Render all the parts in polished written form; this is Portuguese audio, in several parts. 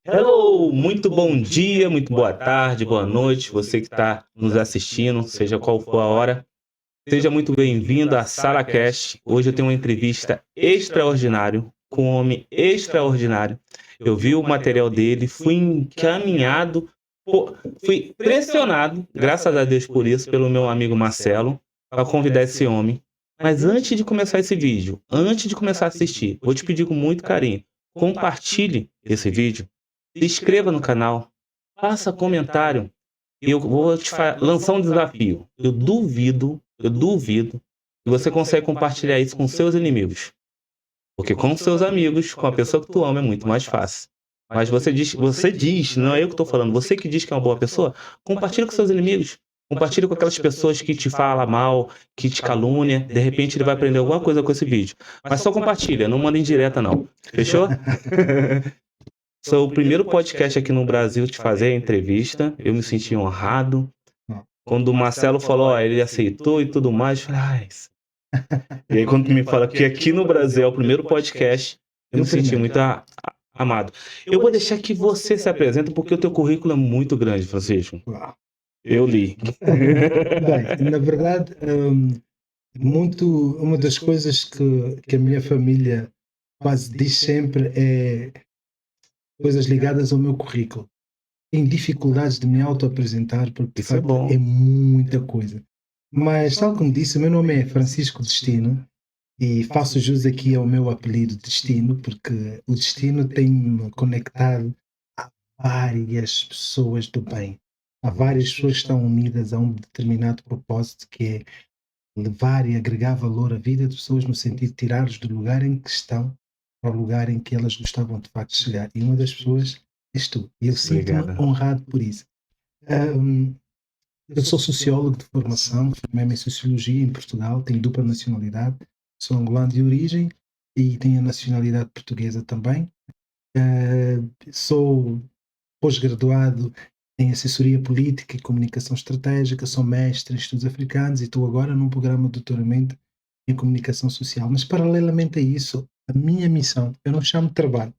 Hello, muito bom dia, muito boa tarde, boa noite, você que está nos assistindo, seja qual for a hora. Seja muito bem-vindo à Sala Cast. Hoje eu tenho uma entrevista extraordinária com um homem extraordinário. Eu vi o material dele, fui encaminhado, fui pressionado, graças a Deus por isso, pelo meu amigo Marcelo, para convidar esse homem. Mas antes de começar esse vídeo, antes de começar a assistir, vou te pedir com muito carinho, compartilhe esse vídeo, se inscreva no canal, faça comentário. Eu vou lançar um desafio. Eu duvido que você consegue compartilhar isso com seus inimigos. Porque com seus amigos, com a pessoa que tu ama, é muito mais fácil. Mas você diz, não é eu que estou falando, você que diz que é uma boa pessoa, compartilha com seus inimigos. Compartilha com aquelas pessoas que te falam mal, que te calúnia. De repente ele vai aprender alguma coisa com esse vídeo. Mas só compartilha, não manda indireta não. Fechou? Sou o primeiro podcast aqui no Brasil de fazer a entrevista. Eu me senti honrado. Quando o Marcelo falou, ó, ele aceitou e tudo mais, eu falei, E aí quando tu me fala que aqui no Brasil é o primeiro podcast, eu me senti muito amado. Eu vou deixar que você se apresente, porque o teu currículo é muito grande, Francisco. Uau. Eu li. Bem, na verdade, uma das coisas que a minha família quase diz sempre é coisas ligadas ao meu currículo. Tenho dificuldades de me auto-apresentar porque, de Isso é facto, bom. é muita coisa. Mas, tal como disse, o meu nome é Francisco Destino e faço jus aqui ao meu apelido Destino, porque o destino tem-me conectado a várias pessoas do bem. Há várias pessoas que estão unidas a um determinado propósito, que é levar e agregar valor à vida de pessoas, no sentido de tirá-los do lugar em que estão para o lugar em que elas gostavam de facto de chegar. E uma das pessoas és tu. E eu sinto-me Obrigado. honrado por isso. Eu sou sociólogo de formação, formei-me em Sociologia em Portugal, tenho dupla nacionalidade, sou angolano de origem e tenho a nacionalidade portuguesa também. Sou pós-graduado em Assessoria Política e Comunicação Estratégica, sou mestre em Estudos Africanos e estou agora num programa de doutoramento em Comunicação Social. Mas, paralelamente a isso, a minha missão, eu não chamo de trabalho,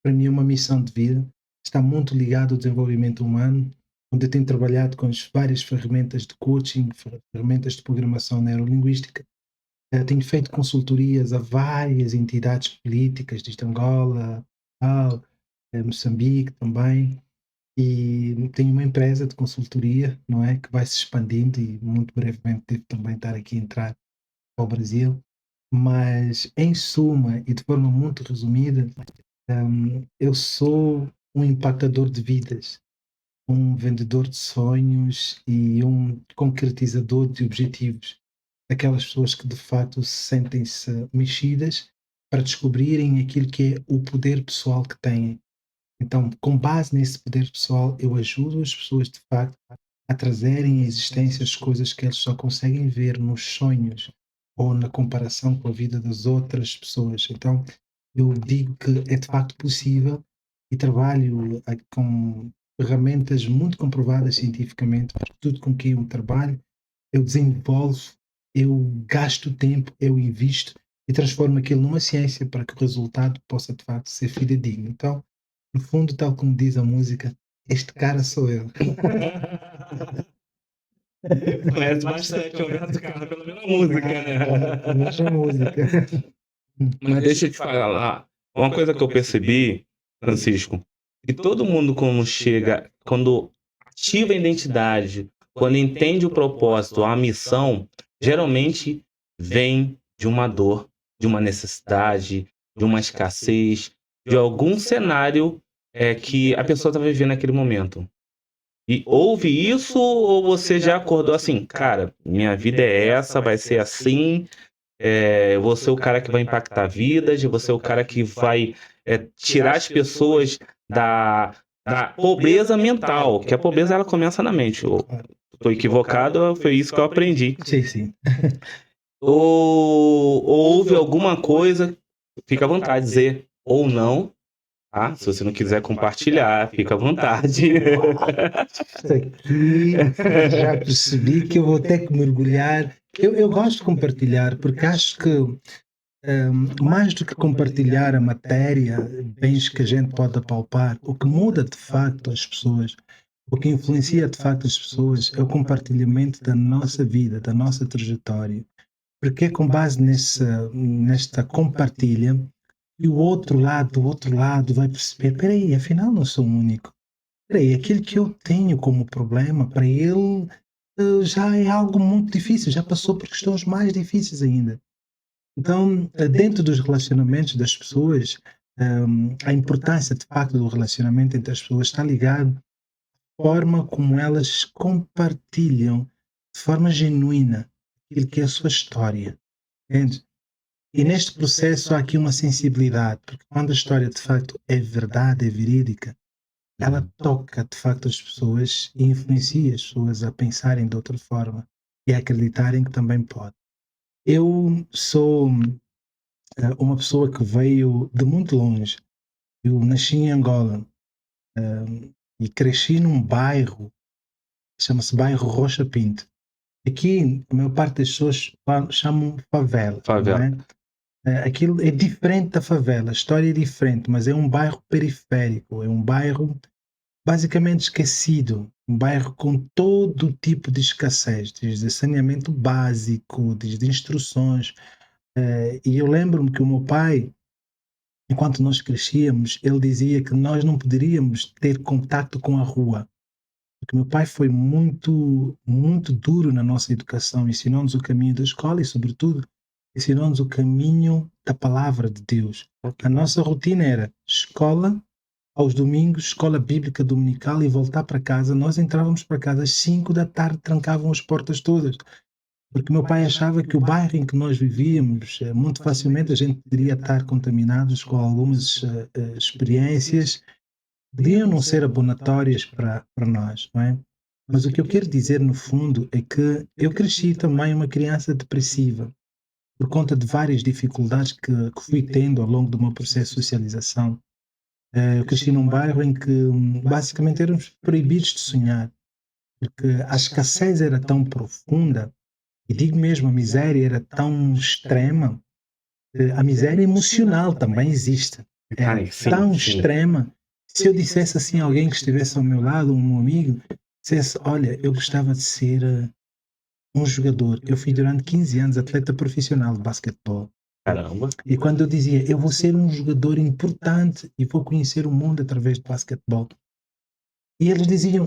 para mim é uma missão de vida, está muito ligado ao desenvolvimento humano, onde eu tenho trabalhado com as várias ferramentas de coaching, ferramentas de programação neurolinguística. Tenho feito consultorias a várias entidades políticas, desde Angola, Moçambique também, e tenho uma empresa de consultoria, não é, que vai se expandindo e muito brevemente devo também estar aqui a entrar ao Brasil. Mas, em suma e de forma muito resumida, eu sou um impactador de vidas, um vendedor de sonhos e um concretizador de objetivos, daquelas pessoas que de facto sentem-se mexidas para descobrirem aquilo que é o poder pessoal que têm. Então, com base nesse poder pessoal, eu ajudo as pessoas de facto a trazerem à existência as coisas que eles só conseguem ver nos sonhos ou na comparação com a vida das outras pessoas. Então, eu digo que é de facto possível e trabalho com ferramentas muito comprovadas cientificamente, porque tudo com que eu trabalho, eu desenvolvo, eu gasto tempo, eu invisto e transformo aquilo numa ciência para que o resultado possa de facto ser fidedigno. Então, no fundo, tal como diz a música, este cara sou eu. Conhece bastante o Roberto Carlos, pelo menos a música, né? Mesma música. Mas deixa eu te falar, uma coisa que eu percebi, Francisco, que todo mundo quando ativa a identidade, quando entende o propósito, a missão, geralmente vem de uma dor, de uma necessidade, de uma escassez, de algum cenário que a pessoa está vivendo naquele momento. E houve isso ou você já acordou assim, cara, minha vida é essa, vai ser assim, eu vou ser o cara que vai impactar vidas, eu vou ser o cara que vai tirar as pessoas da, da pobreza mental, que a pobreza ela começa na mente. Eu estou equivocado, foi isso que eu aprendi. Sim, sim. Ou houve alguma coisa, fica à vontade de dizer, ou não, tá? Se você não quiser compartilhar, fica à vontade. Isso aqui já percebi que eu vou ter que mergulhar. Eu gosto de compartilhar porque acho que mais do que compartilhar a matéria, bens que a gente pode apalpar, o que muda de facto as pessoas, o que influencia de facto as pessoas é o compartilhamento da nossa vida, da nossa trajetória. Porque é com base nesta compartilha que o outro lado vai perceber, espera aí, afinal não sou o único. Espera aí, aquilo que eu tenho como problema, para ele já é algo muito difícil, já passou por questões mais difíceis ainda. Então, dentro dos relacionamentos das pessoas, a importância de facto do relacionamento entre as pessoas está ligado à forma como elas compartilham de forma genuína aquilo que é a sua história. Entende? E neste processo há aqui uma sensibilidade, porque quando a história de facto é verdade, é verídica, ela toca de facto as pessoas e influencia as pessoas a pensarem de outra forma e a acreditarem que também pode. Eu sou uma pessoa que veio de muito longe. Eu nasci em Angola e cresci num bairro, chama-se bairro Rocha Pinto. Aqui, a maior parte das pessoas chamam favela, não Favela. é? Aquilo é diferente da favela, a história é diferente, mas é um bairro periférico, é um bairro basicamente esquecido, um bairro com todo tipo de escassez, desde saneamento básico, desde instruções. E eu lembro-me que o meu pai, enquanto nós crescíamos, ele dizia que nós não poderíamos ter contato com a rua, porque meu pai foi muito, muito duro na nossa educação, ensinou-nos o caminho da escola e, sobretudo, ensinou-nos o caminho da palavra de Deus. A nossa rotina era escola, aos domingos, escola bíblica dominical e voltar para casa. Nós entrávamos para casa às 5 da tarde, trancavam as portas todas, porque meu pai achava que o bairro em que nós vivíamos, muito facilmente a gente poderia estar contaminados com algumas experiências que podiam não ser abonatórias para nós, não é? Mas o que eu quero dizer, no fundo, é que eu cresci também uma criança depressiva, por conta de várias dificuldades que fui tendo ao longo do meu processo de socialização. Eu cresci num bairro em que basicamente éramos proibidos de sonhar, porque a escassez era tão profunda, e digo mesmo, a miséria era tão extrema, a miséria emocional também existe. Era tão extrema. Se eu dissesse assim a alguém que estivesse ao meu lado, um amigo, dissesse, olha, eu gostava de ser um jogador. Eu fui durante 15 anos atleta profissional de basquetebol. Caramba. E quando eu dizia, eu vou ser um jogador importante e vou conhecer o mundo através de basquetebol. E eles diziam,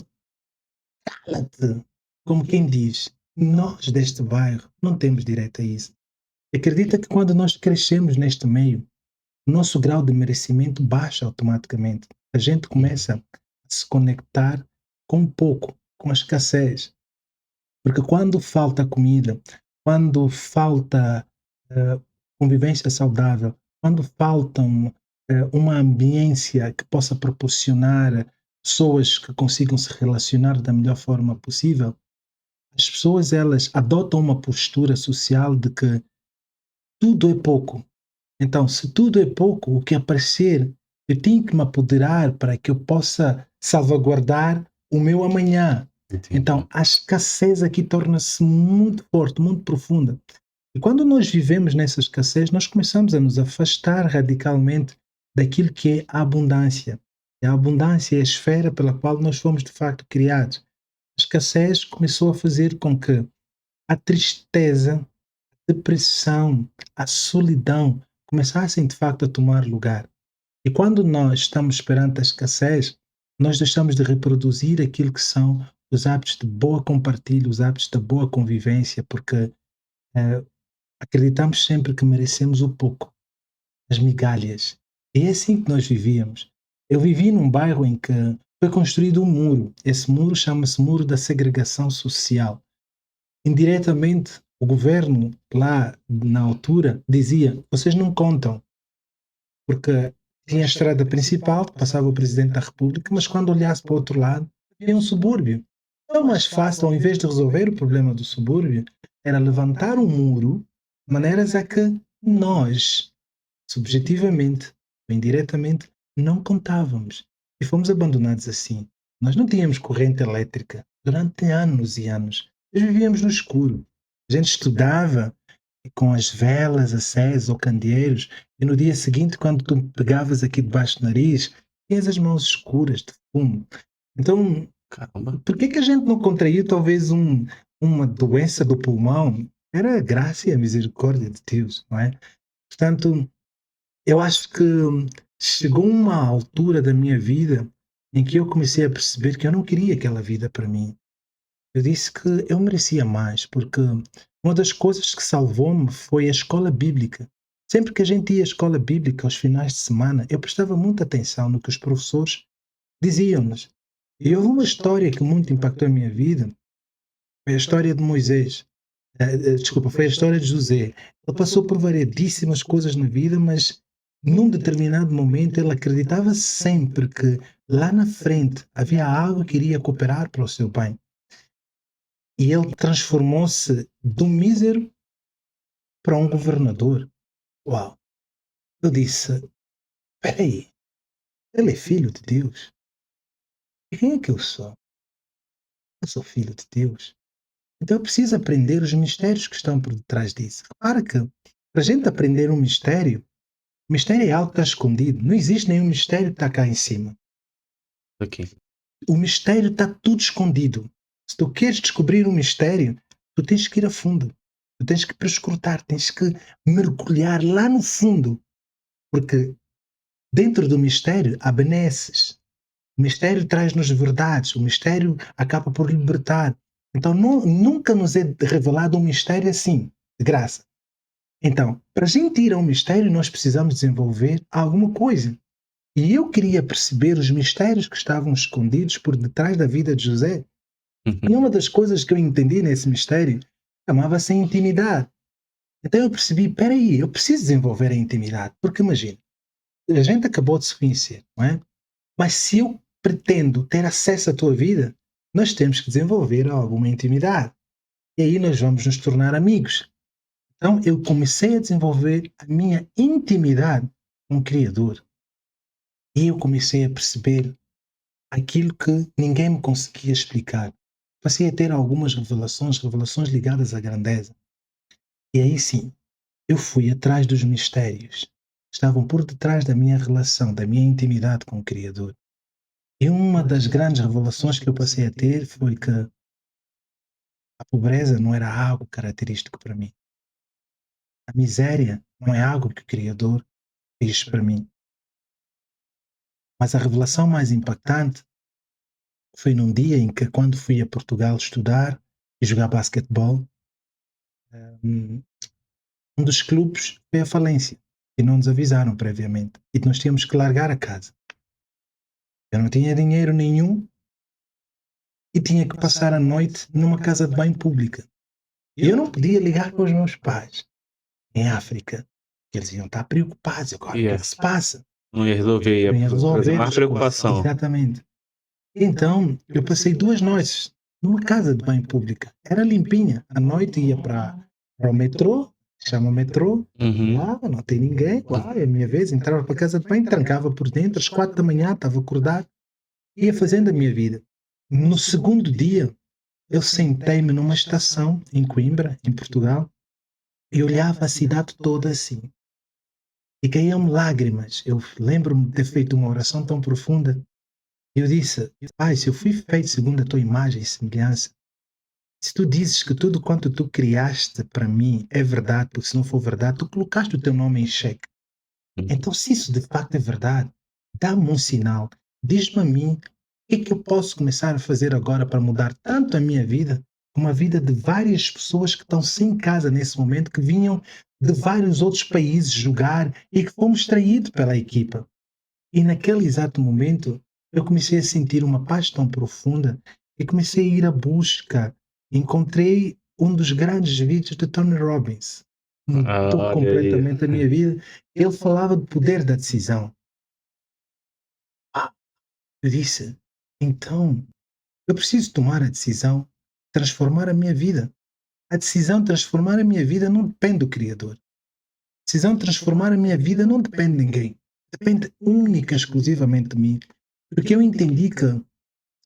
cala-te, como quem diz, nós deste bairro não temos direito a isso. Acredita que quando nós crescemos neste meio, o nosso grau de merecimento baixa automaticamente. A gente começa a se conectar com um pouco, com a escassez. Porque quando falta comida, quando falta convivência saudável, quando faltam uma ambiência que possa proporcionar pessoas que consigam se relacionar da melhor forma possível, as pessoas elas adotam uma postura social de que tudo é pouco. Então, se tudo é pouco, o que aparecer, eu tenho que me apoderar para que eu possa salvaguardar o meu amanhã. Então, a escassez aqui torna-se muito forte, muito profunda. E quando nós vivemos nessa escassez, nós começamos a nos afastar radicalmente daquilo que é a abundância. E a abundância é a esfera pela qual nós fomos de facto criados. A escassez começou a fazer com que a tristeza, a depressão, a solidão começassem de facto a tomar lugar. E quando nós estamos perante a escassez, nós deixamos de reproduzir aquilo que são os hábitos de boa compartilho, os hábitos da boa convivência, porque acreditamos sempre que merecemos o pouco, as migalhas. E é assim que nós vivíamos. Eu vivi num bairro em que foi construído um muro. Esse muro chama-se Muro da Segregação Social. Indiretamente, o governo lá na altura dizia: vocês não contam, porque tinha a estrada principal que passava o Presidente da República, mas quando olhasse para o outro lado, havia um subúrbio. Então, mais fácil, ao invés de resolver o problema do subúrbio, era levantar um muro de maneiras a que nós, subjetivamente, ou indiretamente, não contávamos. E fomos abandonados assim. Nós não tínhamos corrente elétrica durante anos e anos. Nós vivíamos no escuro. A gente estudava com as velas acesas ou candeeiros, e no dia seguinte, quando tu pegavas aqui debaixo do nariz, tinhas as mãos escuras de fumo. Então, Caramba. por que a gente não contraiu talvez uma doença do pulmão? Era a graça e a misericórdia de Deus, não é? Portanto, eu acho que chegou uma altura da minha vida em que eu comecei a perceber que eu não queria aquela vida para mim. Eu disse que eu merecia mais, porque uma das coisas que salvou-me foi a escola bíblica. Sempre que a gente ia à escola bíblica aos finais de semana, eu prestava muita atenção no que os professores diziam-nos. E houve uma história que muito impactou a minha vida, foi a história de Moisés. Desculpa, foi a história de José. Ele passou por variedíssimas coisas na vida, mas num determinado momento ele acreditava sempre que lá na frente havia algo que iria cooperar para o seu bem. E ele transformou-se de um mísero para um governador. Uau! Eu disse, espera aí, ele é filho de Deus? E quem é que eu sou? Eu sou filho de Deus. Então eu preciso aprender os mistérios que estão por detrás disso. Claro que, para a gente aprender um mistério, o mistério é algo que está escondido. Não existe nenhum mistério que está cá em cima. Ok. O mistério está tudo escondido. Se tu queres descobrir um mistério, tu tens que ir a fundo. Tu tens que perscrutar, tens que mergulhar lá no fundo. Porque dentro do mistério há benesses. O mistério traz-nos verdades. O mistério acaba por libertar. Então nunca nos é revelado um mistério assim, de graça. Então, para a gente ir a um mistério, nós precisamos desenvolver alguma coisa. E eu queria perceber os mistérios que estavam escondidos por detrás da vida de José. E uma das coisas que eu entendi nesse mistério chamava-se intimidade. Então eu percebi, peraí, eu preciso desenvolver a intimidade. Porque imagina, a gente acabou de se conhecer, não é? Mas se eu pretendo ter acesso à tua vida, nós temos que desenvolver alguma intimidade. E aí nós vamos nos tornar amigos. Então eu comecei a desenvolver a minha intimidade com o Criador. E eu comecei a perceber aquilo que ninguém me conseguia explicar. Passei a ter algumas revelações ligadas à grandeza. E aí sim, eu fui atrás dos mistérios que estavam por detrás da minha relação, da minha intimidade com o Criador. E uma das grandes revelações que eu passei a ter foi que a pobreza não era algo característico para mim. A miséria não é algo que o Criador fez para mim. Mas a revelação mais impactante foi num dia em que, quando fui a Portugal estudar e jogar basquetebol, um dos clubes foi à falência e não nos avisaram previamente. E nós tínhamos que largar a casa. Eu não tinha dinheiro nenhum e tinha que passar a noite numa casa de banho pública. E eu não podia ligar para os meus pais em África, que eles iam estar preocupados. Agora, o que é que se passa? Não ia resolver, Não ia ia trazer resolver. mais preocupação. Exatamente. Então, eu passei 2 noites numa casa de banho pública. Era limpinha. À noite ia para o metrô, chama metrô, lá não tem ninguém, lá é a minha vez, entrava para a casa de banho, trancava por dentro, às 4 da manhã estava acordado, ia fazendo a minha vida. No segundo dia, eu sentei-me numa estação em Coimbra, em Portugal, e olhava a cidade toda assim. E caíam-me lágrimas. Eu lembro-me de ter feito uma oração tão profunda. Eu disse, Pai, se eu fui feito segundo a tua imagem e semelhança, se tu dizes que tudo quanto tu criaste para mim é verdade, porque se não for verdade, tu colocaste o teu nome em xeque. Então, se isso de facto é verdade, dá-me um sinal, diz-me a mim o que é que eu posso começar a fazer agora para mudar tanto a minha vida, como a vida de várias pessoas que estão sem casa nesse momento, que vinham de vários outros países jogar e que fomos traídos pela equipa. E naquele exato momento, eu comecei a sentir uma paz tão profunda e comecei a ir à busca. Encontrei um dos grandes vídeos de Tony Robbins. Mudou Olha aí. completamente a minha vida. Ele falava do poder da decisão. Eu disse, então, eu preciso tomar a decisão, transformar a minha vida. A decisão de transformar a minha vida não depende do Criador. A decisão de transformar a minha vida não depende de ninguém. Depende única e exclusivamente de mim. Porque eu entendi que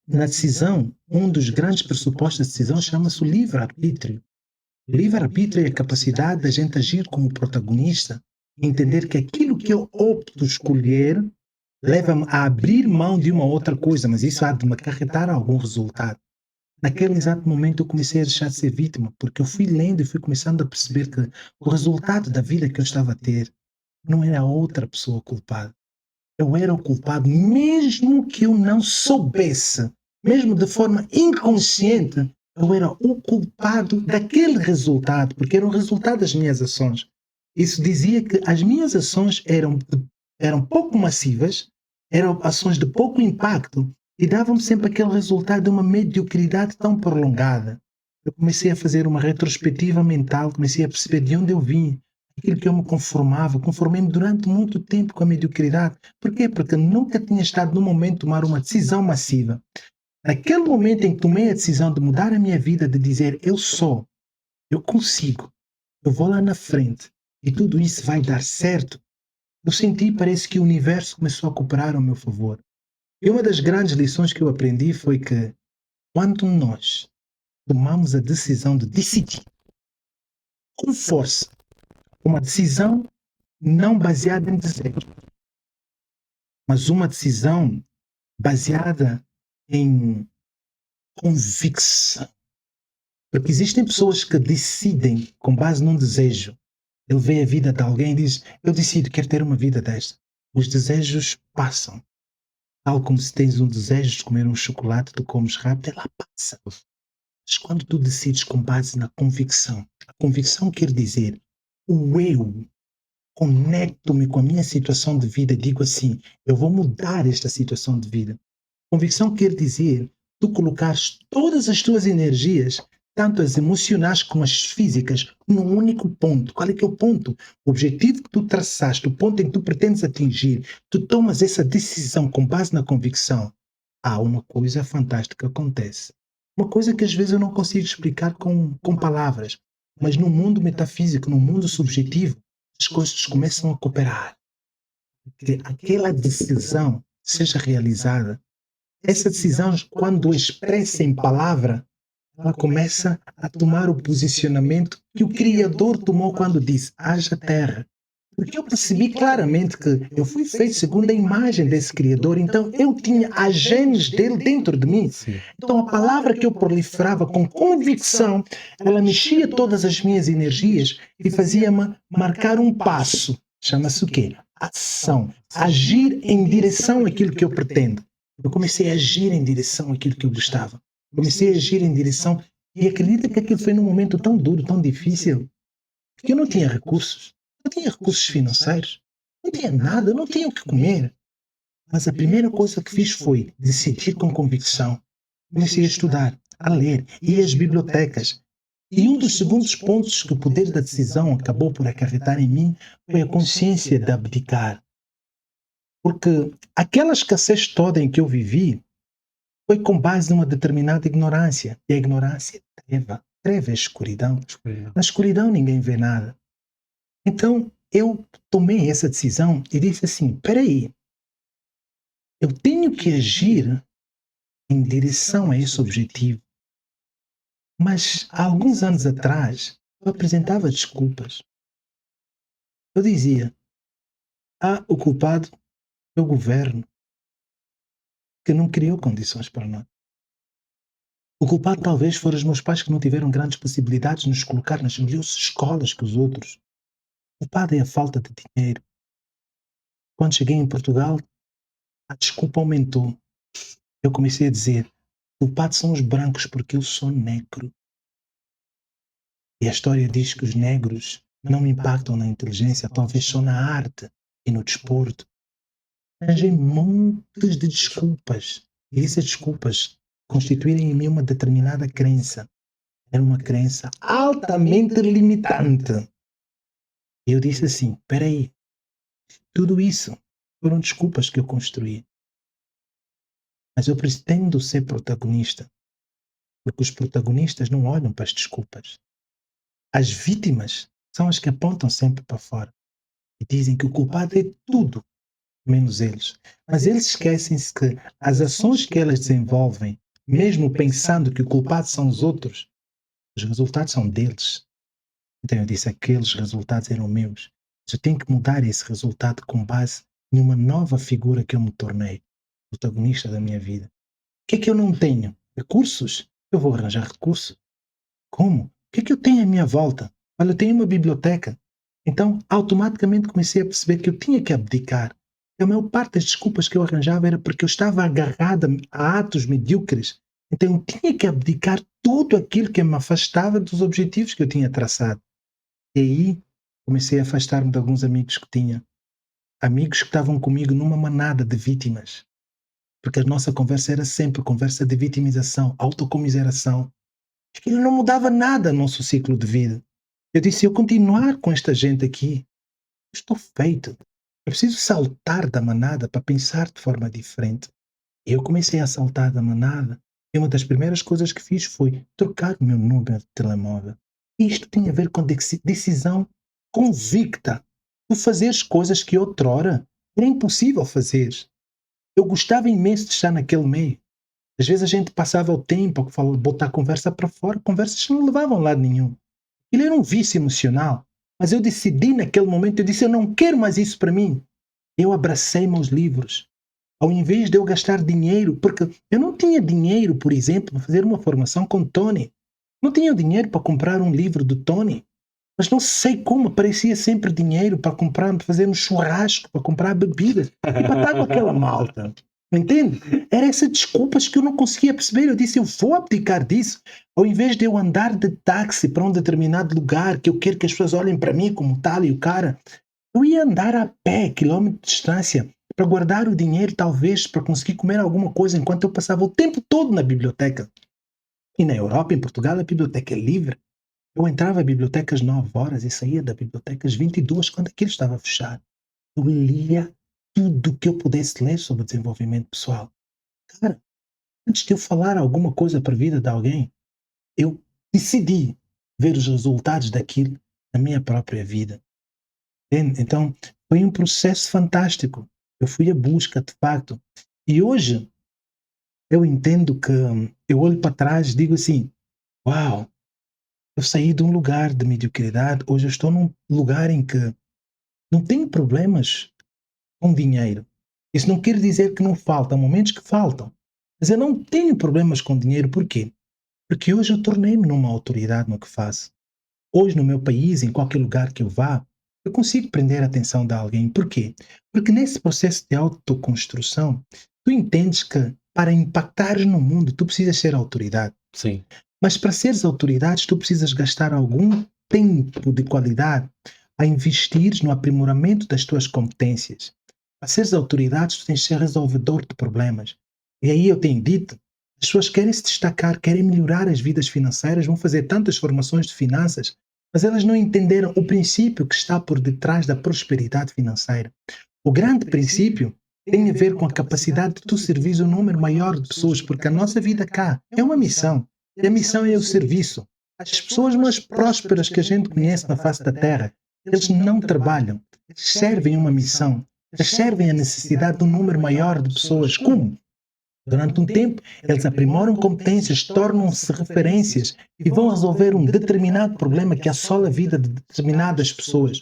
na decisão, um dos grandes pressupostos da decisão chama-se o livre-arbítrio. O livre-arbítrio é a capacidade da gente agir como protagonista, entender que aquilo que eu opto escolher leva-me a abrir mão de uma outra coisa, mas isso há de me acarretar algum resultado. Naquele exato momento eu comecei a deixar de ser vítima, porque eu fui lendo e fui começando a perceber que o resultado da vida que eu estava a ter não era outra pessoa culpada. Eu era o culpado, mesmo que eu não soubesse, mesmo de forma inconsciente, eu era o culpado daquele resultado, porque era o resultado das minhas ações. Isso dizia que as minhas ações eram pouco massivas, eram ações de pouco impacto e davam-me sempre aquele resultado de uma mediocridade tão prolongada. Eu comecei a fazer uma retrospectiva mental, comecei a perceber de onde eu vim, aquilo que eu me conformava, conformei-me durante muito tempo com a mediocridade. Por quê? Porque nunca tinha estado no momento de tomar uma decisão massiva. Naquele momento em que tomei a decisão de mudar a minha vida, de dizer eu sou, eu consigo, eu vou lá na frente e tudo isso vai dar certo, eu senti, parece que o universo começou a cooperar ao meu favor. E uma das grandes lições que eu aprendi foi que quando nós tomamos a decisão de decidir com força, uma decisão não baseada em desejo, mas uma decisão baseada em convicção. Porque existem pessoas que decidem com base num desejo. Ele vê a vida de alguém e diz: eu decido, quero ter uma vida desta. Os desejos passam. Tal como se tens um desejo de comer um chocolate, tu comes rápido, ela passa. Mas quando tu decides com base na convicção, a convicção quer dizer o eu. Conecto-me com a minha situação de vida, digo assim, eu vou mudar esta situação de vida. Convicção quer dizer tu colocares todas as tuas energias, tanto as emocionais como as físicas, num único ponto. Qual é que é o ponto? O objetivo que tu traçaste, o ponto em que tu pretendes atingir, tu tomas essa decisão com base na convicção. Uma coisa fantástica acontece. Uma coisa que às vezes eu não consigo explicar com palavras, mas no mundo metafísico, no mundo subjetivo, as coisas começam a cooperar. Que aquela decisão seja realizada. Essa decisão, quando expressa em palavra, ela começa a tomar o posicionamento que o Criador tomou quando disse: haja terra. Porque eu percebi claramente que eu fui feito segundo a imagem desse Criador, então eu tinha a genes dele dentro de mim. Sim. Então a palavra que eu proliferava com convicção, ela mexia todas as minhas energias e fazia-me marcar um passo. Chama-se o quê? Ação. Agir em direção àquilo que eu pretendo. Eu comecei a agir em direção àquilo que eu gostava. Comecei a agir em direção. E acredita que aquilo foi num momento tão duro, tão difícil, porque eu não tinha recursos. Não tinha recursos financeiros. Não tinha nada, não tinha o que comer. Mas a primeira coisa que fiz foi decidir com convicção. Comecei a estudar, a ler, ir às bibliotecas. E um dos segundos pontos que o poder da decisão acabou por acarretar em mim foi a consciência de abdicar. Porque aquela escassez toda em que eu vivi foi com base numa determinada ignorância. E a ignorância é treva. Treva é escuridão. Na escuridão ninguém vê nada. Então eu tomei essa decisão e disse assim: espera aí, eu tenho que agir em direção a esse objetivo. Mas há alguns anos atrás eu apresentava desculpas. Eu dizia: o culpado é o governo que não criou condições para nós. O culpado talvez foram os meus pais que não tiveram grandes possibilidades de nos colocar nas melhores escolas que os outros. O culpado é a falta de dinheiro. Quando cheguei em Portugal, a desculpa aumentou. Eu comecei a dizer: culpados são os brancos porque eu sou negro. E a história diz que os negros não impactam na inteligência, talvez só na arte e no desporto. Arranjei montes de desculpas. E essas desculpas constituírem em mim uma determinada crença. Era uma crença altamente limitante. E eu disse assim: espera aí, tudo isso foram desculpas que eu construí. Mas eu pretendo ser protagonista. Porque os protagonistas não olham para as desculpas. As vítimas são as que apontam sempre para fora. E dizem que o culpado é tudo, menos eles. Mas eles esquecem-se que as ações que elas desenvolvem, mesmo pensando que o culpado são os outros, os resultados são deles. Então eu disse, aqueles resultados eram meus. Mas eu tenho que mudar esse resultado com base em uma nova figura que eu me tornei, protagonista da minha vida. O que é que eu não tenho? Recursos? Eu vou arranjar recursos. Como? O que é que eu tenho à minha volta? Olha, eu tenho uma biblioteca. Então, automaticamente comecei a perceber que eu tinha que abdicar. E a maior parte das desculpas que eu arranjava era porque eu estava agarrada a atos medíocres. Então, eu tinha que abdicar tudo aquilo que me afastava dos objetivos que eu tinha traçado. E aí, comecei a afastar-me de alguns amigos que tinha. Amigos que estavam comigo numa manada de vítimas. Porque a nossa conversa era sempre conversa de vitimização, autocomiseração. Aquilo não mudava nada no nosso ciclo de vida. Eu disse, se eu continuar com esta gente aqui, eu estou feito. Eu preciso saltar da manada para pensar de forma diferente. Eu comecei a saltar da manada e uma das primeiras coisas que fiz foi trocar o meu número de telemóvel. Isto tem a ver com decisão convicta. Tu fazeres coisas que outrora era impossível fazer. Eu gostava imenso de estar naquele meio. Às vezes a gente passava o tempo a botar a conversa para fora, conversas que não levavam a lado nenhum. Ele era um vício emocional, mas eu decidi naquele momento, eu disse, eu não quero mais isso para mim. Eu abracei meus livros. Ao invés de eu gastar dinheiro, porque eu não tinha dinheiro, por exemplo, para fazer uma formação com Tony. Não tinha dinheiro para comprar um livro do Tony. Mas não sei como, aparecia sempre dinheiro para comprar, para fazer um churrasco, para comprar bebidas. E para estar com aquela malta. Entende? Era essas desculpas que eu não conseguia perceber. Eu disse, eu vou abdicar disso. Ao invés de eu andar de táxi para um determinado lugar, que eu quero que as pessoas olhem para mim como tal e o cara, eu ia andar a pé, quilómetros de distância, para guardar o dinheiro, talvez, para conseguir comer alguma coisa, enquanto eu passava o tempo todo na biblioteca. E na Europa, em Portugal, a biblioteca é livre. Eu entrava à biblioteca às 9 horas e saía da biblioteca às 22 quando aquilo estava fechado. Eu lia tudo que eu pudesse ler sobre desenvolvimento pessoal. Cara, antes de eu falar alguma coisa para a vida de alguém, eu decidi ver os resultados daquilo na minha própria vida. Entende? Então, foi um processo fantástico. Eu fui à busca, de facto. E hoje, eu entendo que eu olho para trás e digo assim, uau, eu saí de um lugar de mediocridade, hoje eu estou num lugar em que não tenho problemas com dinheiro. Isso não quer dizer que não falta, há momentos que faltam. Mas eu não tenho problemas com dinheiro, por quê? Porque hoje eu tornei-me numa autoridade no que faço. Hoje no meu país, em qualquer lugar que eu vá, eu consigo prender a atenção de alguém. Por quê? Porque nesse processo de autoconstrução, tu entendes que para impactares no mundo, tu precisas ser autoridade. Sim. Mas para seres autoridade, tu precisas gastar algum tempo de qualidade a investir no aprimoramento das tuas competências. Para seres autoridade, tu tens de ser resolvedor de problemas. E aí eu tenho dito, as pessoas querem se destacar, querem melhorar as vidas financeiras, vão fazer tantas formações de finanças, mas elas não entenderam o princípio que está por detrás da prosperidade financeira. O grande princípio tem a ver com a capacidade de tu servir um número maior de pessoas, porque a nossa vida cá é uma missão. E a missão é o serviço. As pessoas mais prósperas que a gente conhece na face da Terra, eles não trabalham, eles servem uma missão, eles servem a necessidade de um número maior de pessoas. Como? Durante um tempo, eles aprimoram competências, tornam-se referências e vão resolver um determinado problema que assola a vida de determinadas pessoas.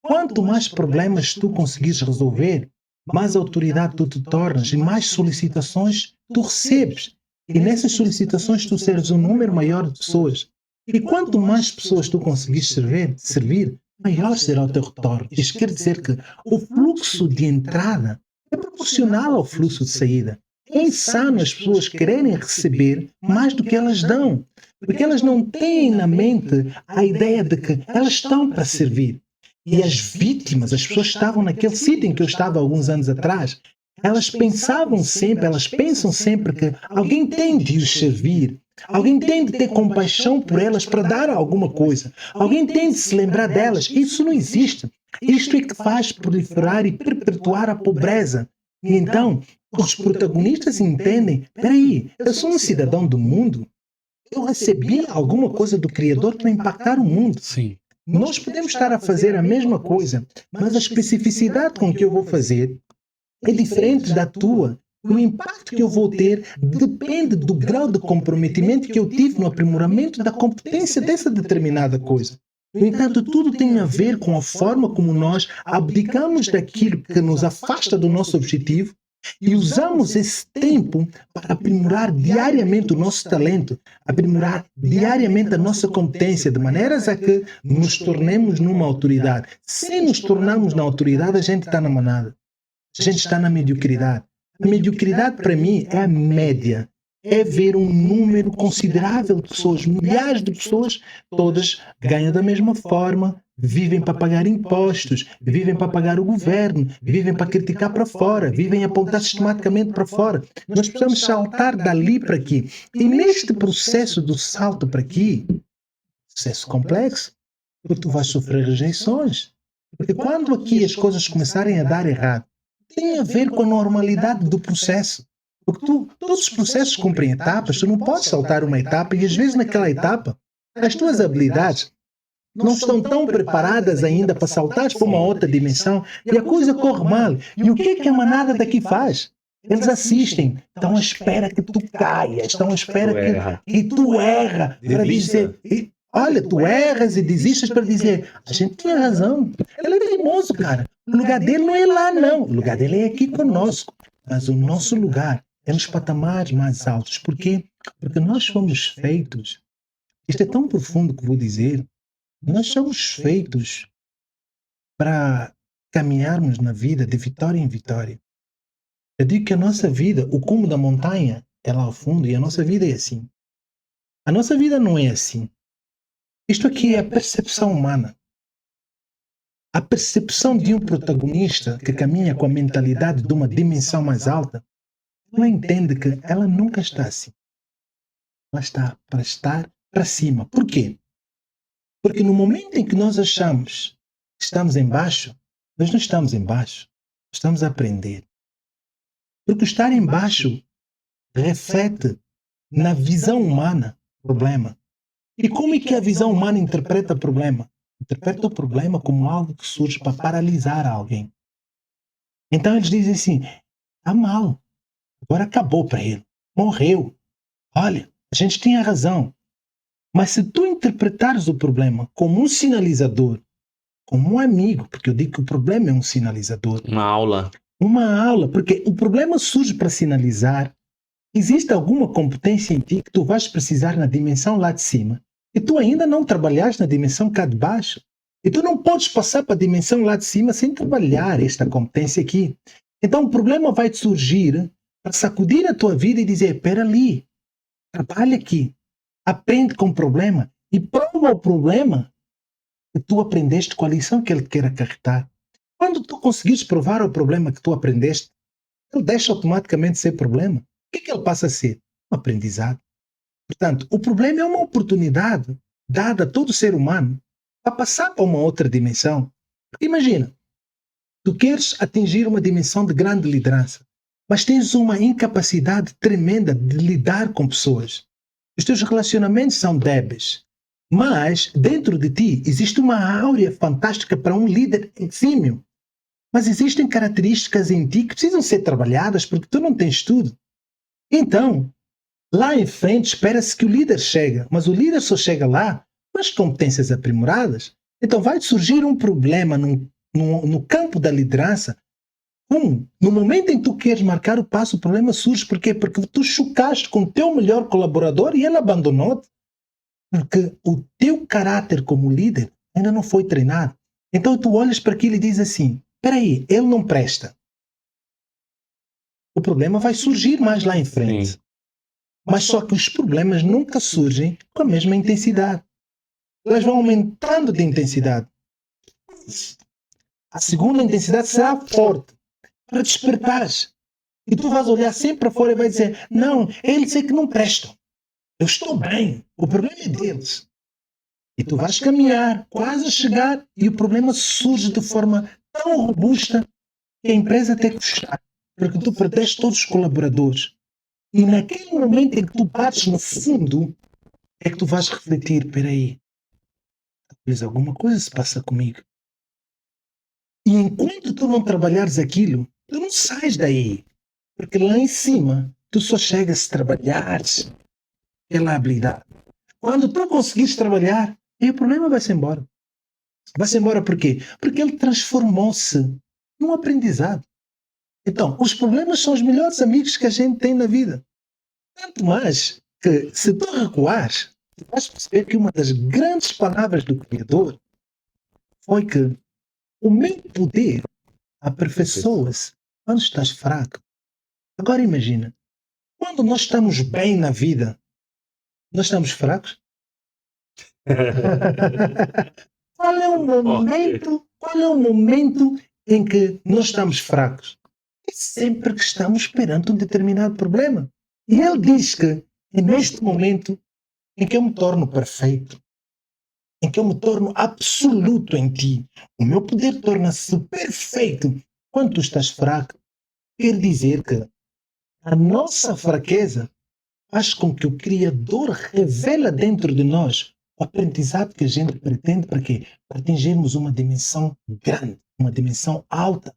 Quanto mais problemas tu conseguires resolver, mais autoridade tu te tornas e mais solicitações tu recebes. E nessas solicitações tu serves um número maior de pessoas. E quanto mais pessoas tu conseguires servir, maior será o teu retorno. Isto quer dizer que o fluxo de entrada é proporcional ao fluxo de saída. É insano as pessoas quererem receber mais do que elas dão, porque elas não têm na mente a ideia de que elas estão para servir. E as vítimas, as pessoas que estavam naquele sítio em que eu estava alguns anos atrás, elas pensam sempre que alguém tem de os servir, alguém tem de ter compaixão por elas para dar alguma coisa, alguém tem de se lembrar delas. Isso não existe. Isto é que faz proliferar e perpetuar a pobreza. E então, os protagonistas entendem, peraí, eu sou um cidadão do mundo, eu recebi alguma coisa do Criador para impactar o mundo. Sim. Nós podemos estar a fazer a mesma coisa, mas a especificidade com que eu vou fazer é diferente da tua. O impacto que eu vou ter depende do grau de comprometimento que eu tive no aprimoramento da competência dessa determinada coisa. No entanto, tudo tem a ver com a forma como nós abdicamos daquilo que nos afasta do nosso objetivo e usamos esse tempo para aprimorar diariamente o nosso talento, aprimorar diariamente a nossa competência, de maneiras a que nos tornemos numa autoridade. Se nos tornarmos na autoridade, a gente está na manada. A gente está na mediocridade. A mediocridade, para mim, é a média. É ver um número considerável de pessoas, milhares de pessoas, todas ganham da mesma forma, vivem para pagar impostos, vivem para pagar o governo, vivem para criticar para fora, vivem a apontar sistematicamente para fora. Nós precisamos saltar dali para aqui. E neste processo do salto para aqui, processo complexo, porque tu vais sofrer rejeições. Porque quando aqui as coisas começarem a dar errado, tem a ver com a normalidade do processo. Porque todos os processos cumprem etapas, tu não podes saltar uma etapa e às vezes naquela etapa as tuas habilidades não estão tão preparadas ainda para saltar para uma outra dimensão e a coisa corre mal. E o que é que a manada daqui faz? Eles assistem, estão à espera que tu caias, estão à espera que tu erra para dizer... Olha, tu erras e desistes para dizer, a gente tinha razão. Ele é teimoso, cara. O lugar dele não é lá, não. O lugar dele é aqui conosco. Mas o nosso lugar é nos patamares mais altos. Por quê? Porque nós fomos feitos. Isto é tão profundo que vou dizer. Nós somos feitos para caminharmos na vida de vitória em vitória. Eu digo que a nossa vida, o cume da montanha é lá ao fundo e a nossa vida é assim. A nossa vida não é assim. Isto aqui é a percepção humana. A percepção de um protagonista que caminha com a mentalidade de uma dimensão mais alta, ela entende que ela nunca está assim. Ela está para estar para cima. Por quê? Porque no momento em que nós achamos que estamos em baixo, nós não estamos em baixo. Estamos a aprender. Porque estar em baixo reflete na visão humana o problema. E como é que a visão humana interpreta o problema? Interpreta o problema como algo que surge para paralisar alguém. Então eles dizem assim, está mal, agora acabou para ele, morreu. Olha, a gente tinha razão. Mas se tu interpretares o problema como um sinalizador, como um amigo, porque eu digo que o problema é um sinalizador. Uma aula. Uma aula, porque o problema surge para sinalizar. Existe alguma competência em ti que tu vais precisar na dimensão lá de cima e tu ainda não trabalhaste na dimensão cá de baixo. E tu não podes passar para a dimensão lá de cima sem trabalhar esta competência aqui. Então o problema vai te surgir para sacudir a tua vida e dizer, espera ali, trabalha aqui, aprende com o problema e prova o problema que tu aprendeste com a lição que ele quer acarretar. Quando tu conseguires provar o problema que tu aprendeste, ele deixa automaticamente de ser problema. O que ele passa a ser? Um aprendizado. Portanto, o problema é uma oportunidade dada a todo ser humano para passar para uma outra dimensão. Porque imagina, tu queres atingir uma dimensão de grande liderança, mas tens uma incapacidade tremenda de lidar com pessoas. Os teus relacionamentos são débeis, mas dentro de ti existe uma áurea fantástica para um líder exímio. Mas existem características em ti que precisam ser trabalhadas porque tu não tens tudo. Então, lá em frente espera-se que o líder chegue, mas o líder só chega lá com as competências aprimoradas. Então vai surgir um problema no campo da liderança. No momento em que tu queres marcar o passo, o problema surge. Por quê? Porque tu chocaste com o teu melhor colaborador e ele abandonou-te. Porque o teu caráter como líder ainda não foi treinado. Então tu olhas para aquilo e dizes assim, espera aí, ele não presta. O problema vai surgir mais lá em frente. Sim. Mas só que os problemas nunca surgem com a mesma intensidade. Elas vão aumentando de intensidade. A segunda intensidade será forte para despertares. E tu vais olhar sempre para fora e vais dizer, não, eles é que não prestam. Eu estou bem. O problema é deles. E tu vais caminhar, quase a chegar, e o problema surge de forma tão robusta que a empresa tem que fechar. Porque tu perdeste todos os colaboradores. E naquele momento em que tu bates no fundo, é que tu vais refletir, espera aí, talvez alguma coisa se passa comigo. E enquanto tu não trabalhares aquilo, tu não sais daí. Porque lá em cima, tu só chegas a trabalhar aquela habilidade. Quando tu conseguires trabalhar, aí o problema vai-se embora. Vai-se embora por quê? Porque ele transformou-se num aprendizado. Então, os problemas são os melhores amigos que a gente tem na vida. Tanto mais que, se tu recuares, vais perceber que uma das grandes palavras do Criador foi que o meu poder aperfeiçoa-se quando estás fraco. Agora imagina, quando nós estamos bem na vida, nós estamos fracos? Qual é o momento em que nós estamos fracos? É sempre que estamos perante um determinado problema. E ele diz que é neste momento em que eu me torno perfeito, em que eu me torno absoluto em ti. O meu poder torna-se perfeito quando tu estás fraco. Quer dizer que a nossa fraqueza faz com que o Criador revela dentro de nós o aprendizado que a gente pretende para quê? Para atingirmos uma dimensão grande, uma dimensão alta,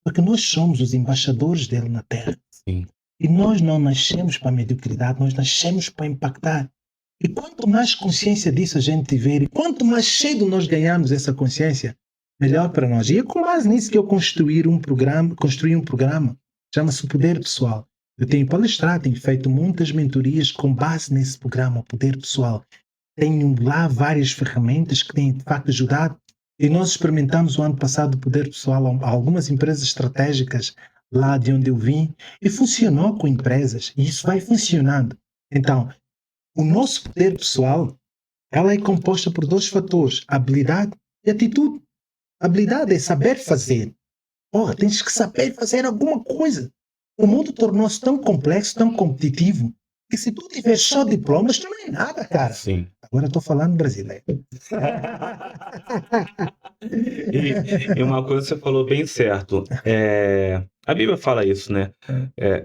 porque nós somos os embaixadores dele na Terra. Sim. E nós não nascemos para a mediocridade, nós nascemos para impactar. E quanto mais consciência disso a gente tiver, e quanto mais cedo nós ganharmos essa consciência, melhor para nós. E é com base nisso que eu construí um programa, chama-se o Poder Pessoal. Eu tenho palestrado, tenho feito muitas mentorias com base nesse programa, o Poder Pessoal. Tenho lá várias ferramentas que têm de facto ajudado. E nós experimentamos o ano passado o Poder Pessoal a algumas empresas estratégicas lá de onde eu vim, e funcionou com empresas, e isso vai funcionando. Então, o nosso poder pessoal, ela é composta por 2 fatores, habilidade e atitude. Habilidade é saber fazer. Porra, tens que saber fazer alguma coisa. O mundo tornou-se tão complexo, tão competitivo, que se tu tiver só diplomas, tu não é nada, cara. Sim. Agora estou falando brasileiro. E uma coisa que você falou bem certo. A Bíblia fala isso, né?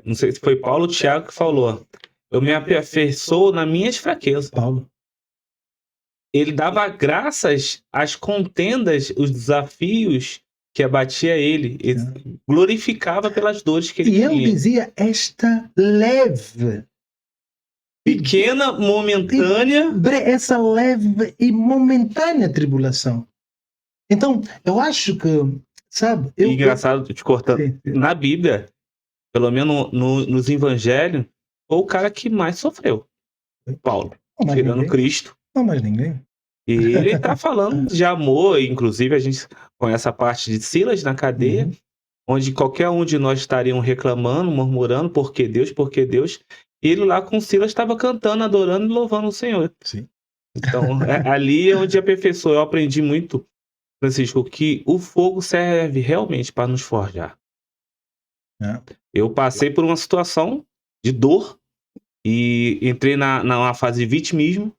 Não sei se foi Paulo ou Tiago que falou. Eu me aperfeiçoo nas minhas fraquezas. Paulo. Ele dava graças às contendas, os desafios que abatia ele. Ele glorificava pelas dores que ele E tinha. ele dizia esta leve, pequena, momentânea, essa leve e momentânea tribulação. Então, eu acho que, sabe... engraçado, te cortando, Sim. na Bíblia, pelo menos nos evangelhos, foi o cara que mais sofreu. Paulo, tirando ninguém. Cristo. Não mais ninguém. E ele tá falando de amor, inclusive a gente conhece a parte de Silas na cadeia, onde qualquer um de nós estariam reclamando, murmurando, porque Deus, e ele lá com Silas estava cantando, adorando e louvando o Senhor. Sim. Então, ali é onde aperfeiçoou. Eu aprendi muito, Francisco, que o fogo serve realmente para nos forjar. Eu passei por uma situação de dor e entrei na fase de vitimismo.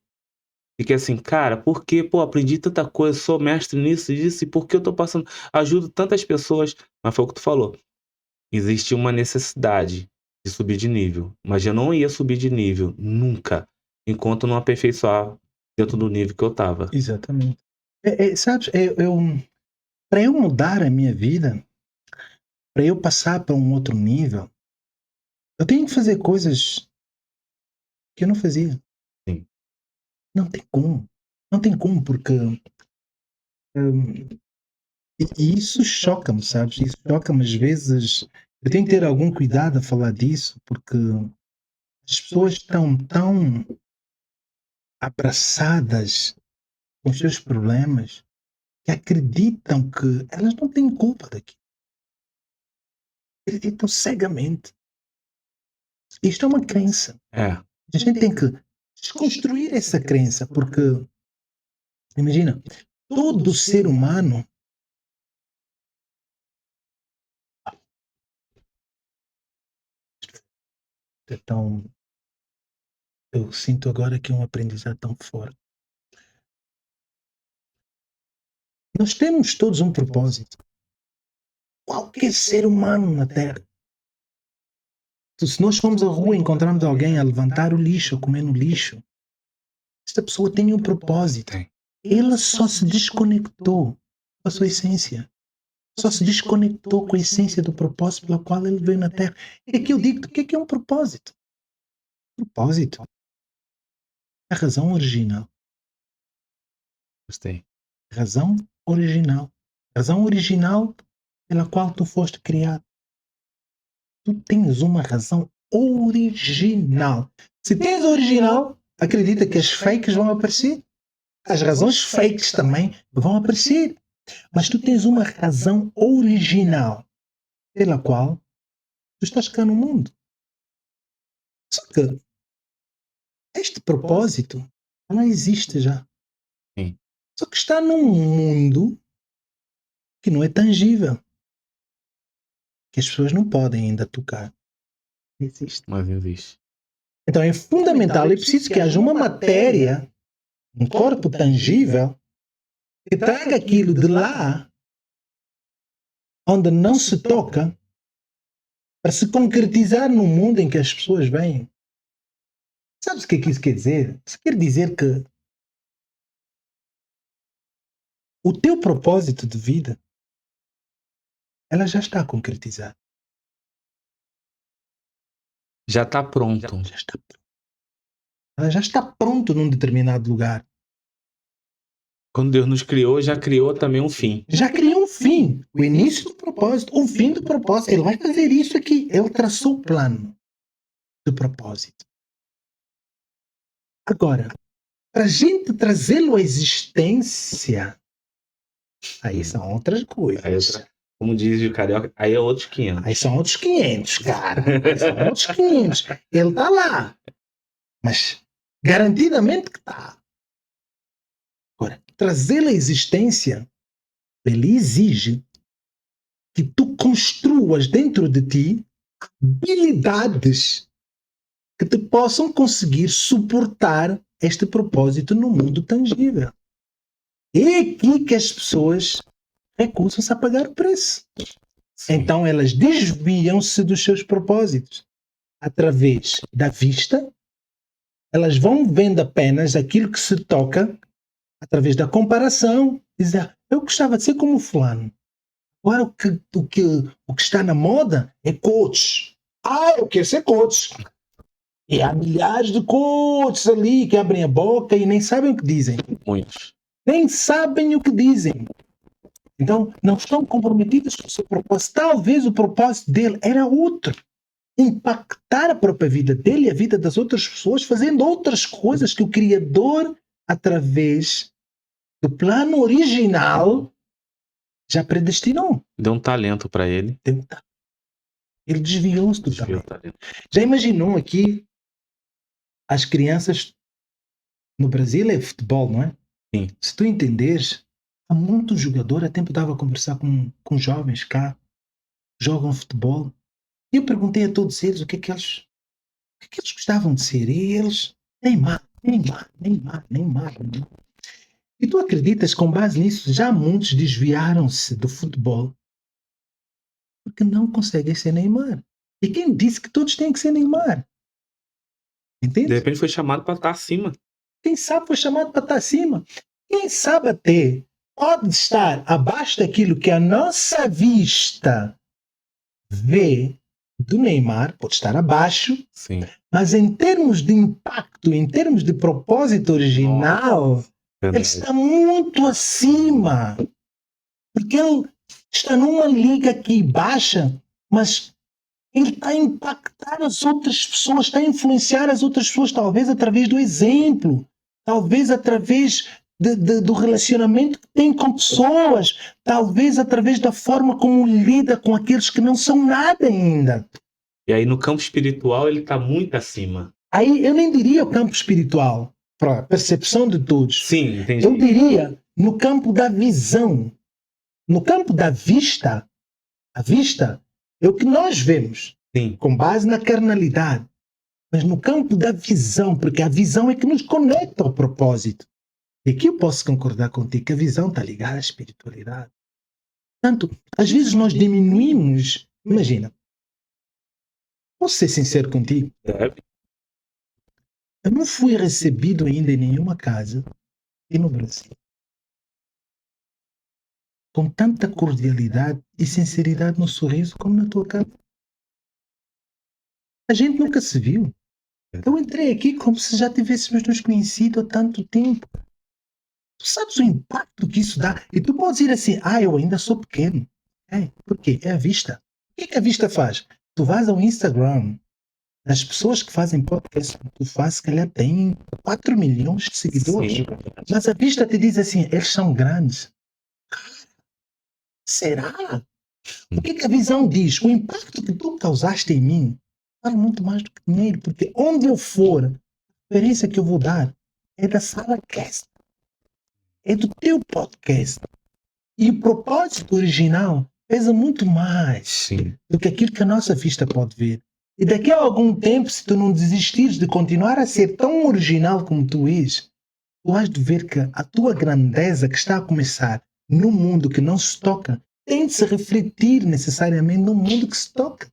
Fiquei assim, cara, por que, aprendi tanta coisa, sou mestre nisso e disso, e por que eu tô passando, ajudo tantas pessoas, mas foi o que tu falou. Existia uma necessidade de subir de nível, mas eu não ia subir de nível, nunca, enquanto não aperfeiçoar dentro do nível que eu tava. Exatamente. Sabes, para eu mudar a minha vida, para eu passar para um outro nível, eu tenho que fazer coisas que eu não fazia. Sim. Não tem como. Não tem como, porque e isso choca-me, sabes? Isso choca-me às vezes. Eu tenho que ter algum cuidado a falar disso, porque as pessoas estão tão abraçadas com os seus problemas que acreditam que elas não têm culpa daquilo. Acreditam cegamente. Isto é uma crença. A gente tem que desconstruir essa crença, porque, imagina, todo ser humano então, eu sinto agora que é um aprendizado tão forte. Nós temos todos um propósito. Qualquer ser humano na Terra. Se nós formos à rua e encontrarmos alguém a levantar o lixo, a comer no lixo, esta pessoa tem um propósito. Ela só se desconectou com a sua essência. Só se desconectou com a essência do propósito pelo qual ele veio na Terra. E aqui eu digo, o que é um propósito? Propósito. A razão original. Gostei. A razão original. A razão original pela qual tu foste criado. Tu tens uma razão original. Se tens original, acredita que as fakes vão aparecer. As razões fakes também vão aparecer. Mas tu tens uma razão original pela qual tu estás cá no mundo. Só que este propósito não existe já. Sim. Só que está num mundo que não é tangível. Que as pessoas não podem ainda tocar. Existe. Mas existe. Então é fundamental, é preciso que haja uma matéria, um corpo tangível, que traga aquilo de lá, onde não se toca, para se concretizar no mundo em que as pessoas vêm. Sabes o que é que isso quer dizer? Isso quer dizer que o teu propósito de vida, ela já está concretizada. Já está pronto. Já está. Ela já está pronto num determinado lugar. Quando Deus nos criou, já criou também um fim. Já criou um fim. O início do propósito, o fim do propósito. Ele vai fazer isso aqui. Ele traçou o plano do propósito. Agora, para a gente trazê-lo à existência, aí são outras coisas. Como diz o carioca, aí é outros 500. Aí são outros 500, cara. Aí são outros 500. Ele está lá. Mas, garantidamente que está. Agora, trazê-lo à existência, ele exige que tu construas dentro de ti habilidades que te possam conseguir suportar este propósito no mundo tangível. É aqui que as pessoas recusam-se a pagar o preço. Sim. Então elas desviam-se dos seus propósitos. Através da vista, elas vão vendo apenas aquilo que se toca, através da comparação. Dizer, eu gostava de ser como fulano. Agora o que está na moda é coach. Eu quero ser coach. E há milhares de coaches ali que abrem a boca e nem sabem o que dizem. Muitos. Nem sabem o que dizem. Então, não estão comprometidos com o seu propósito. Talvez o propósito dele era outro. Impactar a própria vida dele e a vida das outras pessoas, fazendo outras coisas que o Criador, através do plano original, já predestinou. Deu um talento para ele. Ele desviou-se do talento. Já imaginou aqui as crianças no Brasil é futebol, não é? Sim. Se tu entenderes, há muito jogador, há tempo estava a conversar com jovens cá, jogam futebol, e eu perguntei a todos eles o que é que eles gostavam de ser, e eles, Neymar. E tu acreditas que com base nisso, já muitos desviaram-se do futebol, porque não conseguem ser Neymar. E quem disse que todos têm que ser Neymar? Entende? De repente foi chamado para estar acima. Quem sabe foi chamado para estar acima. Quem sabe até pode estar abaixo daquilo que a nossa vista vê do Neymar, pode estar abaixo, Sim. mas em termos de impacto, em termos de propósito original, ele está muito acima. Porque ele está numa liga aqui baixa, mas ele está a impactar as outras pessoas, está a influenciar as outras pessoas, talvez através do exemplo, talvez através do relacionamento que tem com pessoas, talvez através da forma como lida com aqueles que não são nada ainda. E aí no campo espiritual ele está muito acima. Aí eu nem diria o campo espiritual, para a percepção de todos. Sim, entendi. Eu diria no campo da visão. No campo da vista, a vista é o que nós vemos, Sim. com base na carnalidade. Mas no campo da visão, porque a visão é que nos conecta ao propósito. E aqui eu posso concordar contigo que a visão está ligada à espiritualidade. Portanto, às vezes nós diminuímos. Imagina, posso ser sincero contigo? Deve. Eu não fui recebido ainda em nenhuma casa aqui no Brasil com tanta cordialidade e sinceridade no sorriso como na tua casa. A gente nunca se viu. Eu entrei aqui como se já tivéssemos nos conhecido há tanto tempo. Tu sabes o impacto que isso dá? E tu podes dizer assim, eu ainda sou pequeno. Por quê? É a vista. O que a vista faz? Tu vais ao Instagram, as pessoas que fazem podcast que tu fazes, se calhar têm 4 milhões de seguidores. Sim. Mas a vista te diz assim, eles são grandes. Será? O que a visão diz? O impacto que tu causaste em mim vale muito mais do que dinheiro, porque onde eu for, a experiência que eu vou dar é da sala cast, é do teu podcast. E o propósito original pesa muito mais Sim. do que aquilo que a nossa vista pode ver. E daqui a algum tempo, se tu não desistires de continuar a ser tão original como tu és, tu has de ver que a tua grandeza que está a começar num mundo que não se toca tem de se refletir necessariamente no mundo que se toca.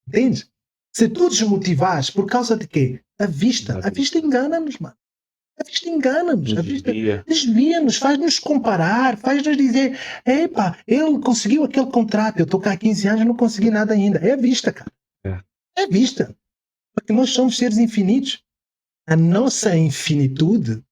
Entende? Se tu desmotivares por causa de quê? A vista engana-nos, mano. A vista engana-nos. A vista desvia-nos, faz-nos comparar, faz-nos dizer: epa, ele conseguiu aquele contrato, eu estou cá há 15 anos e não consegui nada ainda. É a vista, cara. É a vista. Porque nós somos seres infinitos. A nossa infinitude,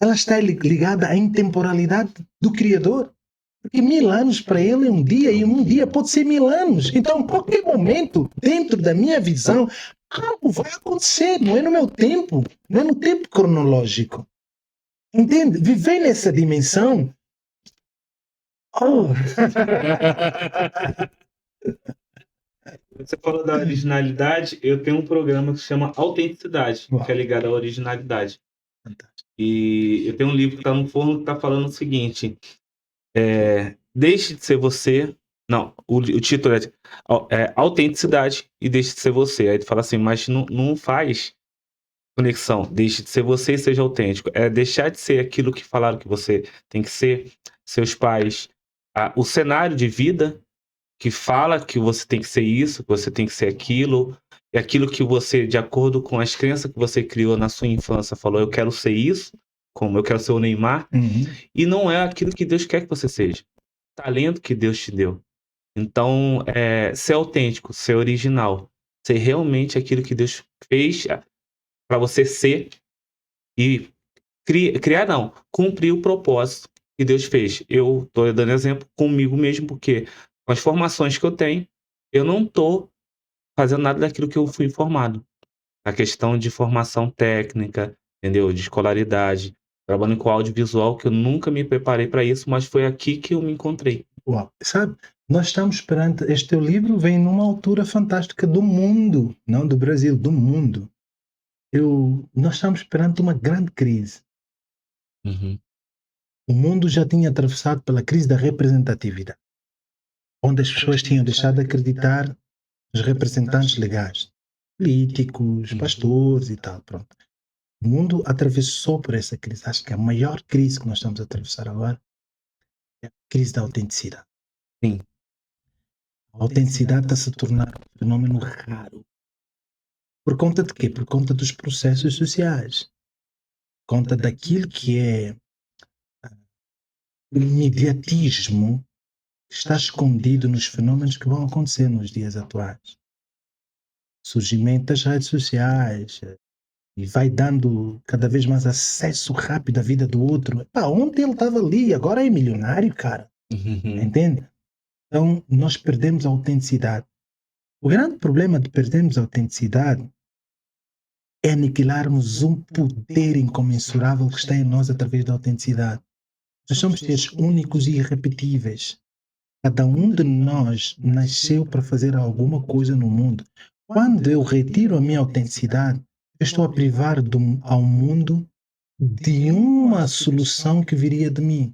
ela está ligada à intemporalidade do Criador. Porque 1000 anos para ele é um dia, e um dia pode ser 1000 anos. Então, em qualquer momento, dentro da minha visão, algo vai acontecer. Não é no meu tempo, não é no tempo cronológico. Entende? Viver nessa dimensão. Você falou da originalidade, eu tenho um programa que se chama Autenticidade, que é ligado à originalidade. Fantástico. E eu tenho um livro que está no forno que está falando o seguinte: deixe de ser você. Não, o título é Autenticidade e Deixe de Ser Você. Aí ele fala assim, mas não faz conexão. Deixe de ser você e seja autêntico. É deixar de ser aquilo que falaram que você tem que ser, seus pais, o cenário de vida que fala que você tem que ser isso, que você tem que ser aquilo, e aquilo que você, de acordo com as crenças que você criou na sua infância, falou, eu quero ser isso, como eu quero ser o Neymar, e não é aquilo que Deus quer que você seja. O talento que Deus te deu. Então, ser autêntico, ser original, ser realmente aquilo que Deus fez para você ser e cumprir o propósito que Deus fez. Eu estou dando exemplo comigo mesmo, porque com as formações que eu tenho, eu não estou fazendo nada daquilo que eu fui formado. A questão de formação técnica, entendeu? De escolaridade, trabalhando com audiovisual, que eu nunca me preparei para isso, mas foi aqui que eu me encontrei. Uau, sabe? Nós estamos perante. Este teu livro vem numa altura fantástica do mundo, não do Brasil, do mundo. Nós estamos perante uma grande crise. O mundo já tinha atravessado pela crise da representatividade, onde as pessoas tinham deixado de acreditar nos representantes legais, políticos, pastores e tal. Pronto. O mundo atravessou por essa crise. Acho que a maior crise que nós estamos a atravessar agora é a crise da autenticidade. Sim. A autenticidade está a se tornar um fenômeno raro. Por conta de quê? Por conta dos processos sociais. Por conta daquilo que é o imediatismo que está escondido nos fenômenos que vão acontecer nos dias atuais. Surgimento das redes sociais e vai dando cada vez mais acesso rápido à vida do outro. Ontem ele estava ali, agora é milionário, cara. Entende? Então, nós perdemos a autenticidade. O grande problema de perdermos a autenticidade é aniquilarmos um poder incomensurável que está em nós através da autenticidade. Nós somos seres únicos e irrepetíveis. Cada um de nós nasceu para fazer alguma coisa no mundo. Quando eu retiro a minha autenticidade, eu estou a privar ao mundo de uma solução que viria de mim.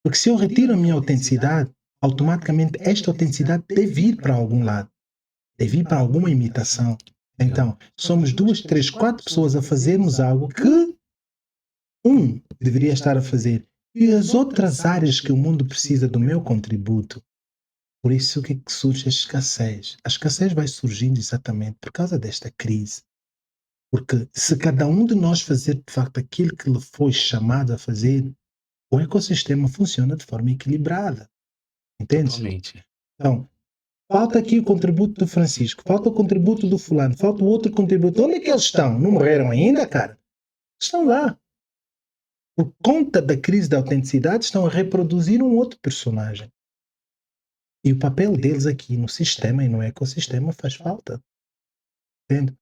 Porque se eu retiro a minha autenticidade, automaticamente esta autenticidade deve ir para algum lado. Deve ir para alguma imitação. Então, somos 2, 3, 4 pessoas a fazermos algo que deveria estar a fazer. E as outras áreas que o mundo precisa do meu contributo. Por isso que surge a escassez. A escassez vai surgindo exatamente por causa desta crise. Porque se cada um de nós fazer de facto aquilo que lhe foi chamado a fazer, o ecossistema funciona de forma equilibrada. Entende? Totalmente. Então, falta aqui o contributo do Francisco, falta o contributo do fulano, falta o outro contributo. Onde é que eles estão? Não morreram ainda, cara? Estão lá. por conta da crise da autenticidade, estão a reproduzir um outro personagem. E o papel deles aqui no sistema e no ecossistema faz falta. Entende?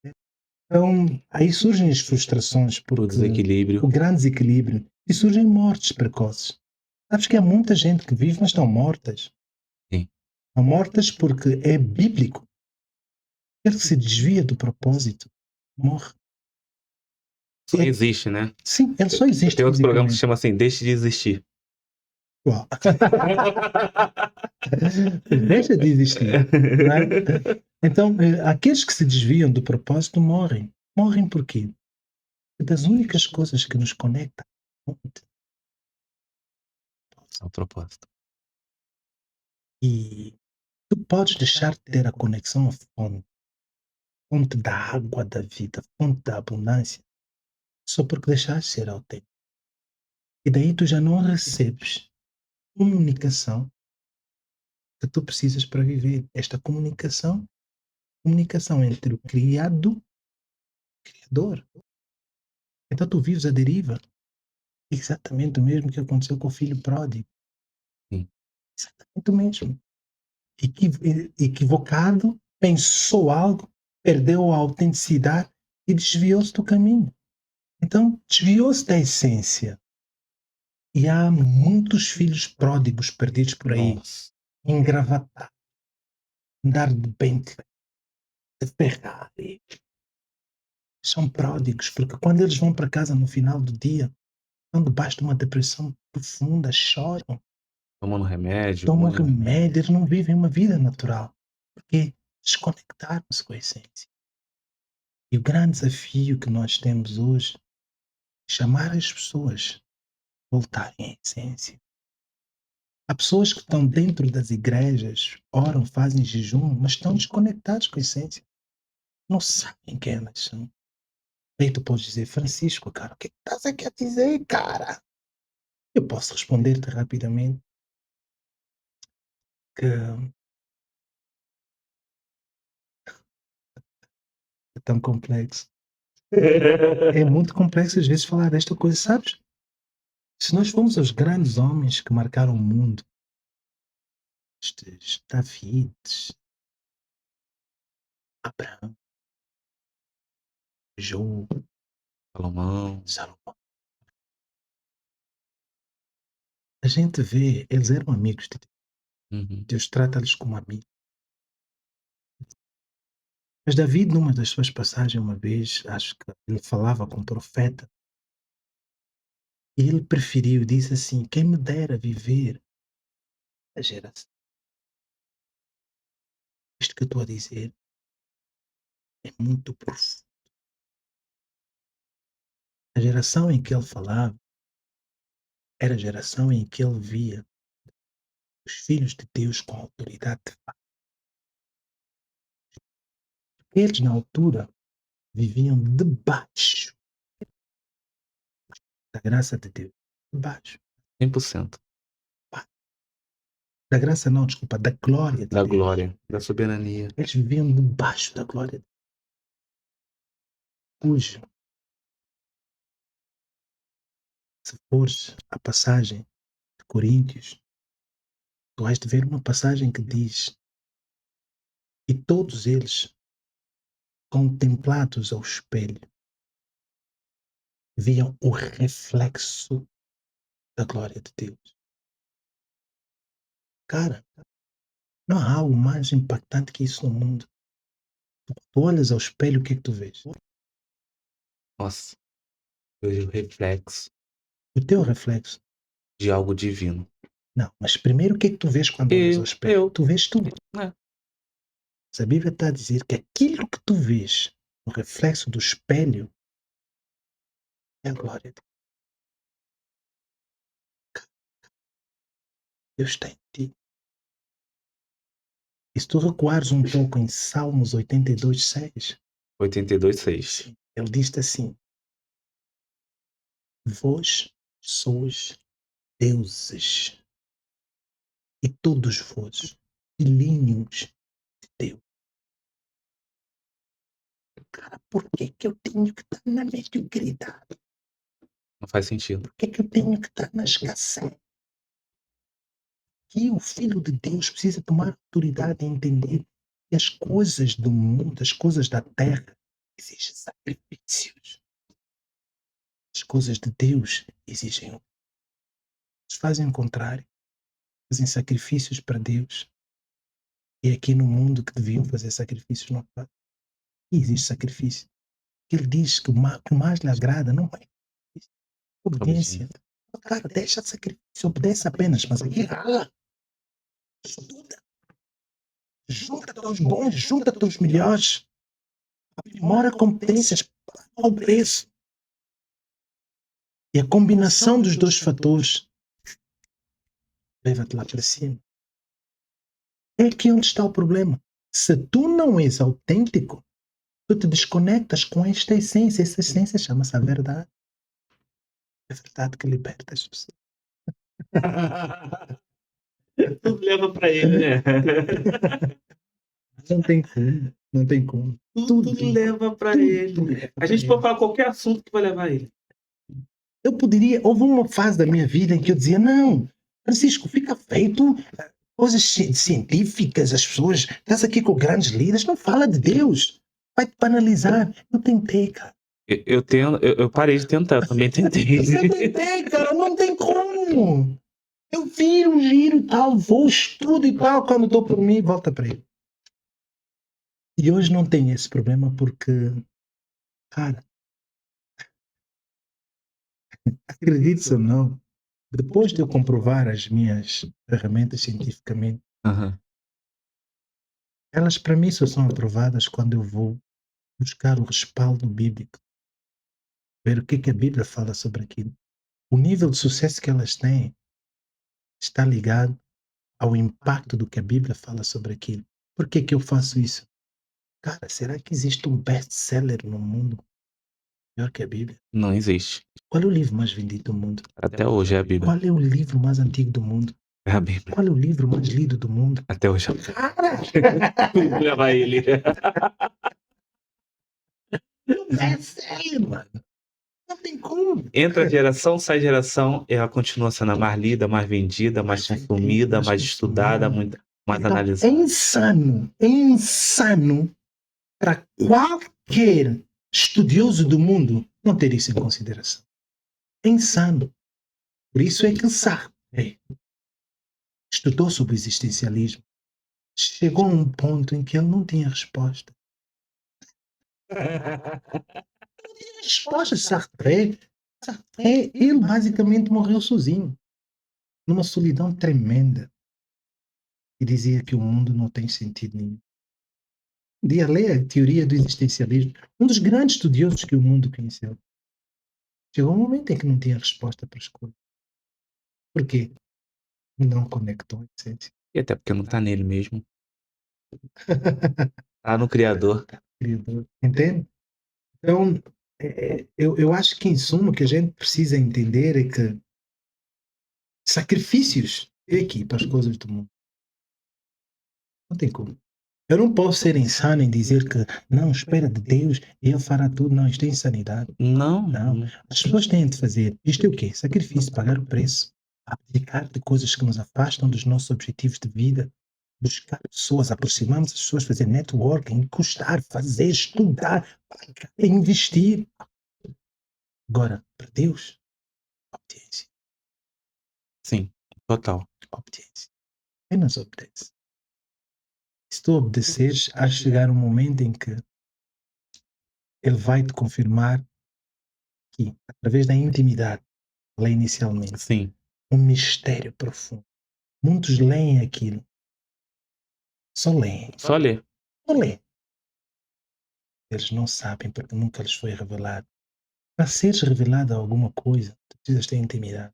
Então, aí surgem as frustrações, O porque desequilíbrio. o grande desequilíbrio, e surgem mortes precoces. Sabes que há muita gente que vive, mas estão mortas. Sim. Estão mortas porque é bíblico. Aquele que se desvia do propósito morre. Só existe, né? Sim, ele só existe Tem outro programa que se fisicamente. chama assim, Deixe de Existir. Uau. Deixa de existir. Não é? Então, aqueles que se desviam do propósito morrem. Morrem por quê? Porque das únicas coisas que nos conectam É o propósito. e tu podes deixar de ter a conexão à fonte da água da vida, fonte da abundância, só porque deixaste de ser autêntico. E daí tu já não recebes comunicação que tu precisas para viver. Esta comunicação entre o criado e o criador. Então tu vives a deriva. Exatamente o mesmo que aconteceu com o filho pródigo. Sim. Exatamente o mesmo. Equivocado, pensou algo, perdeu a autenticidade e desviou-se do caminho. Então, desviou-se da essência. E há muitos filhos pródigos perdidos por aí, Nossa. engravatados, andar de Bentley, de Ferrari. São pródigos, porque quando eles vão para casa no final do dia, estão debaixo de uma depressão profunda, choram, Tomando remédio. tomam remédio, eles não vivem uma vida natural, porque desconectaram-se com a essência. E o grande desafio que nós temos hoje é chamar as pessoas a voltarem à essência. Há pessoas que estão dentro das igrejas, oram, fazem jejum, mas estão desconectados com a essência. Não sabem quem elas são. Aí tu podes dizer, Francisco, cara, o que estás aqui a dizer, cara? Eu posso responder-te rapidamente que é tão complexo. É muito complexo às vezes falar desta coisa, sabes? Se nós formos aos grandes homens que marcaram o mundo, estes Davides, Abraão, João, Salomão. Salomão, a gente vê, eles eram amigos de Deus. Uhum. Deus trata-los como amigos. Mas Davi, numa das suas passagens, uma vez, acho que ele falava com o profeta, e ele preferiu, disse assim: quem me dera viver a geração. Isto que eu estou a dizer é muito profundo. A geração em que ele falava era a geração em que ele via os filhos de Deus com autoridade de fato. Eles, na altura, viviam debaixo da graça de Deus. Debaixo. 100%. Da graça não, desculpa, da glória de Da Deus. glória, da soberania. Eles viviam debaixo da glória de Deus. Hoje, se fores a passagem de Coríntios, tu has de ver uma passagem que diz: e todos eles, contemplados ao espelho, viam o reflexo da glória de Deus. Cara, não há algo mais impactante que isso no mundo. Tu olhas ao espelho, o que é que tu vês? Nossa. Eu vejo o reflexo O teu reflexo. de algo divino. Não, mas primeiro o que é que tu vês quando olhas ao espelho? Tu vês tudo. É. Mas a Bíblia está a dizer que aquilo que tu vês no reflexo do espelho é a glória de Deus tem em ti. E se tu recuares um pouco em Salmos 82:6, 82:6. ele diz assim: vós sois deuses, e todos vós filhinhos de Deus. Cara, por que que eu tenho que estar na mediocridade? Não faz sentido. Por que eu tenho que estar na escassez? Que o Filho de Deus precisa tomar autoridade e entender que as coisas do mundo, as coisas da terra, exigem sacrifícios. As coisas de Deus exigem. Eles fazem o contrário. Fazem sacrifícios para Deus. E aqui no mundo que deviam fazer sacrifícios não fazem. E existe sacrifício. Ele diz que o que mais lhe agrada não é obediência. Cara, deixa de sacrifício, obedece apenas, mas aqui estuda. Junta-te aos bons, junta-te aos melhores. Aprimora competências, paga o preço. E a combinação dos dois fatores leva-te lá para cima. É aqui onde está o problema. Se tu não és autêntico, tu te desconectas com esta essência. Essa essência chama-se a verdade. É a verdade que liberta as pessoas. Tudo leva pra ele, né? Não tem como. Não tem como. Tudo leva pra ele. A gente pode falar qualquer assunto que vai levar ele. Eu poderia. Houve uma fase da minha vida em que eu dizia: não, Francisco, fica feito coisas científicas, as pessoas. Estás aqui com grandes líderes, não fala de Deus. Vai-te banalizar. Eu tentei, cara. Eu parei de tentar, eu também tentei. Eu tentei, cara, não tem como. Eu viro, giro e tal, vou, estudo e tal, quando estou por mim, volta para ele. E hoje não tenho esse problema porque, cara, acredite ou não, depois de eu comprovar as minhas ferramentas cientificamente, Aham. elas para mim só são aprovadas quando eu vou buscar o respaldo bíblico, ver o que a Bíblia fala sobre aquilo. O nível de sucesso que elas têm está ligado ao impacto do que a Bíblia fala sobre aquilo. Por que eu faço isso? Cara, será que existe um best-seller no mundo melhor que a Bíblia? Não existe. Qual é o livro mais vendido do mundo? Até hoje é a Bíblia. Qual é o livro mais antigo do mundo? É a Bíblia. Qual é o livro mais lido do mundo? Até hoje é a Bíblia. Cara! Tudo leva ele. É sério, mano. Não tem como. Entra geração, sai geração, ela continua sendo a mais lida, mais vendida, mais consumida, mais estudada, muito mais Então, analisada. é insano para qualquer estudioso do mundo não ter isso em consideração. É insano. Por isso é que Sartre estudou sobre o existencialismo. Chegou a um ponto em que ele não tinha resposta. Não tinha resposta. Sartre, ele basicamente morreu sozinho, numa solidão tremenda. E dizia que o mundo não tem sentido nenhum. Um dia lê a teoria do existencialismo, um dos grandes estudiosos que o mundo conheceu. Chegou um momento em que não tinha resposta para as coisas. Por quê? Não conectou a essência. E até porque não tá nele mesmo. Tá no Criador. Criador. Entende? Então, eu acho que, em suma, o que a gente precisa entender é que sacrifícios é aqui para as coisas do mundo. Não tem como. Eu não posso ser insano em dizer que não, espera de Deus e Ele fará tudo. Não, isto é insanidade. Não. As pessoas têm de fazer. Isto é o quê? Sacrifício, pagar o preço. Abdicar de coisas que nos afastam dos nossos objetivos de vida. Buscar pessoas, aproximarmos as pessoas, fazer networking, custar, fazer, estudar, pagar, investir. Agora, para Deus, obediência. Sim, total. Obediência. Apenas obedece. Se tu obedeceres, há de chegar um momento em que Ele vai te confirmar que, através da intimidade, lá inicialmente, Sim. um mistério profundo. Muitos leem aquilo. Só leem. Só ler. Só leem. Eles não sabem porque nunca lhes foi revelado. Para seres revelado a alguma coisa, tu precisas ter intimidade.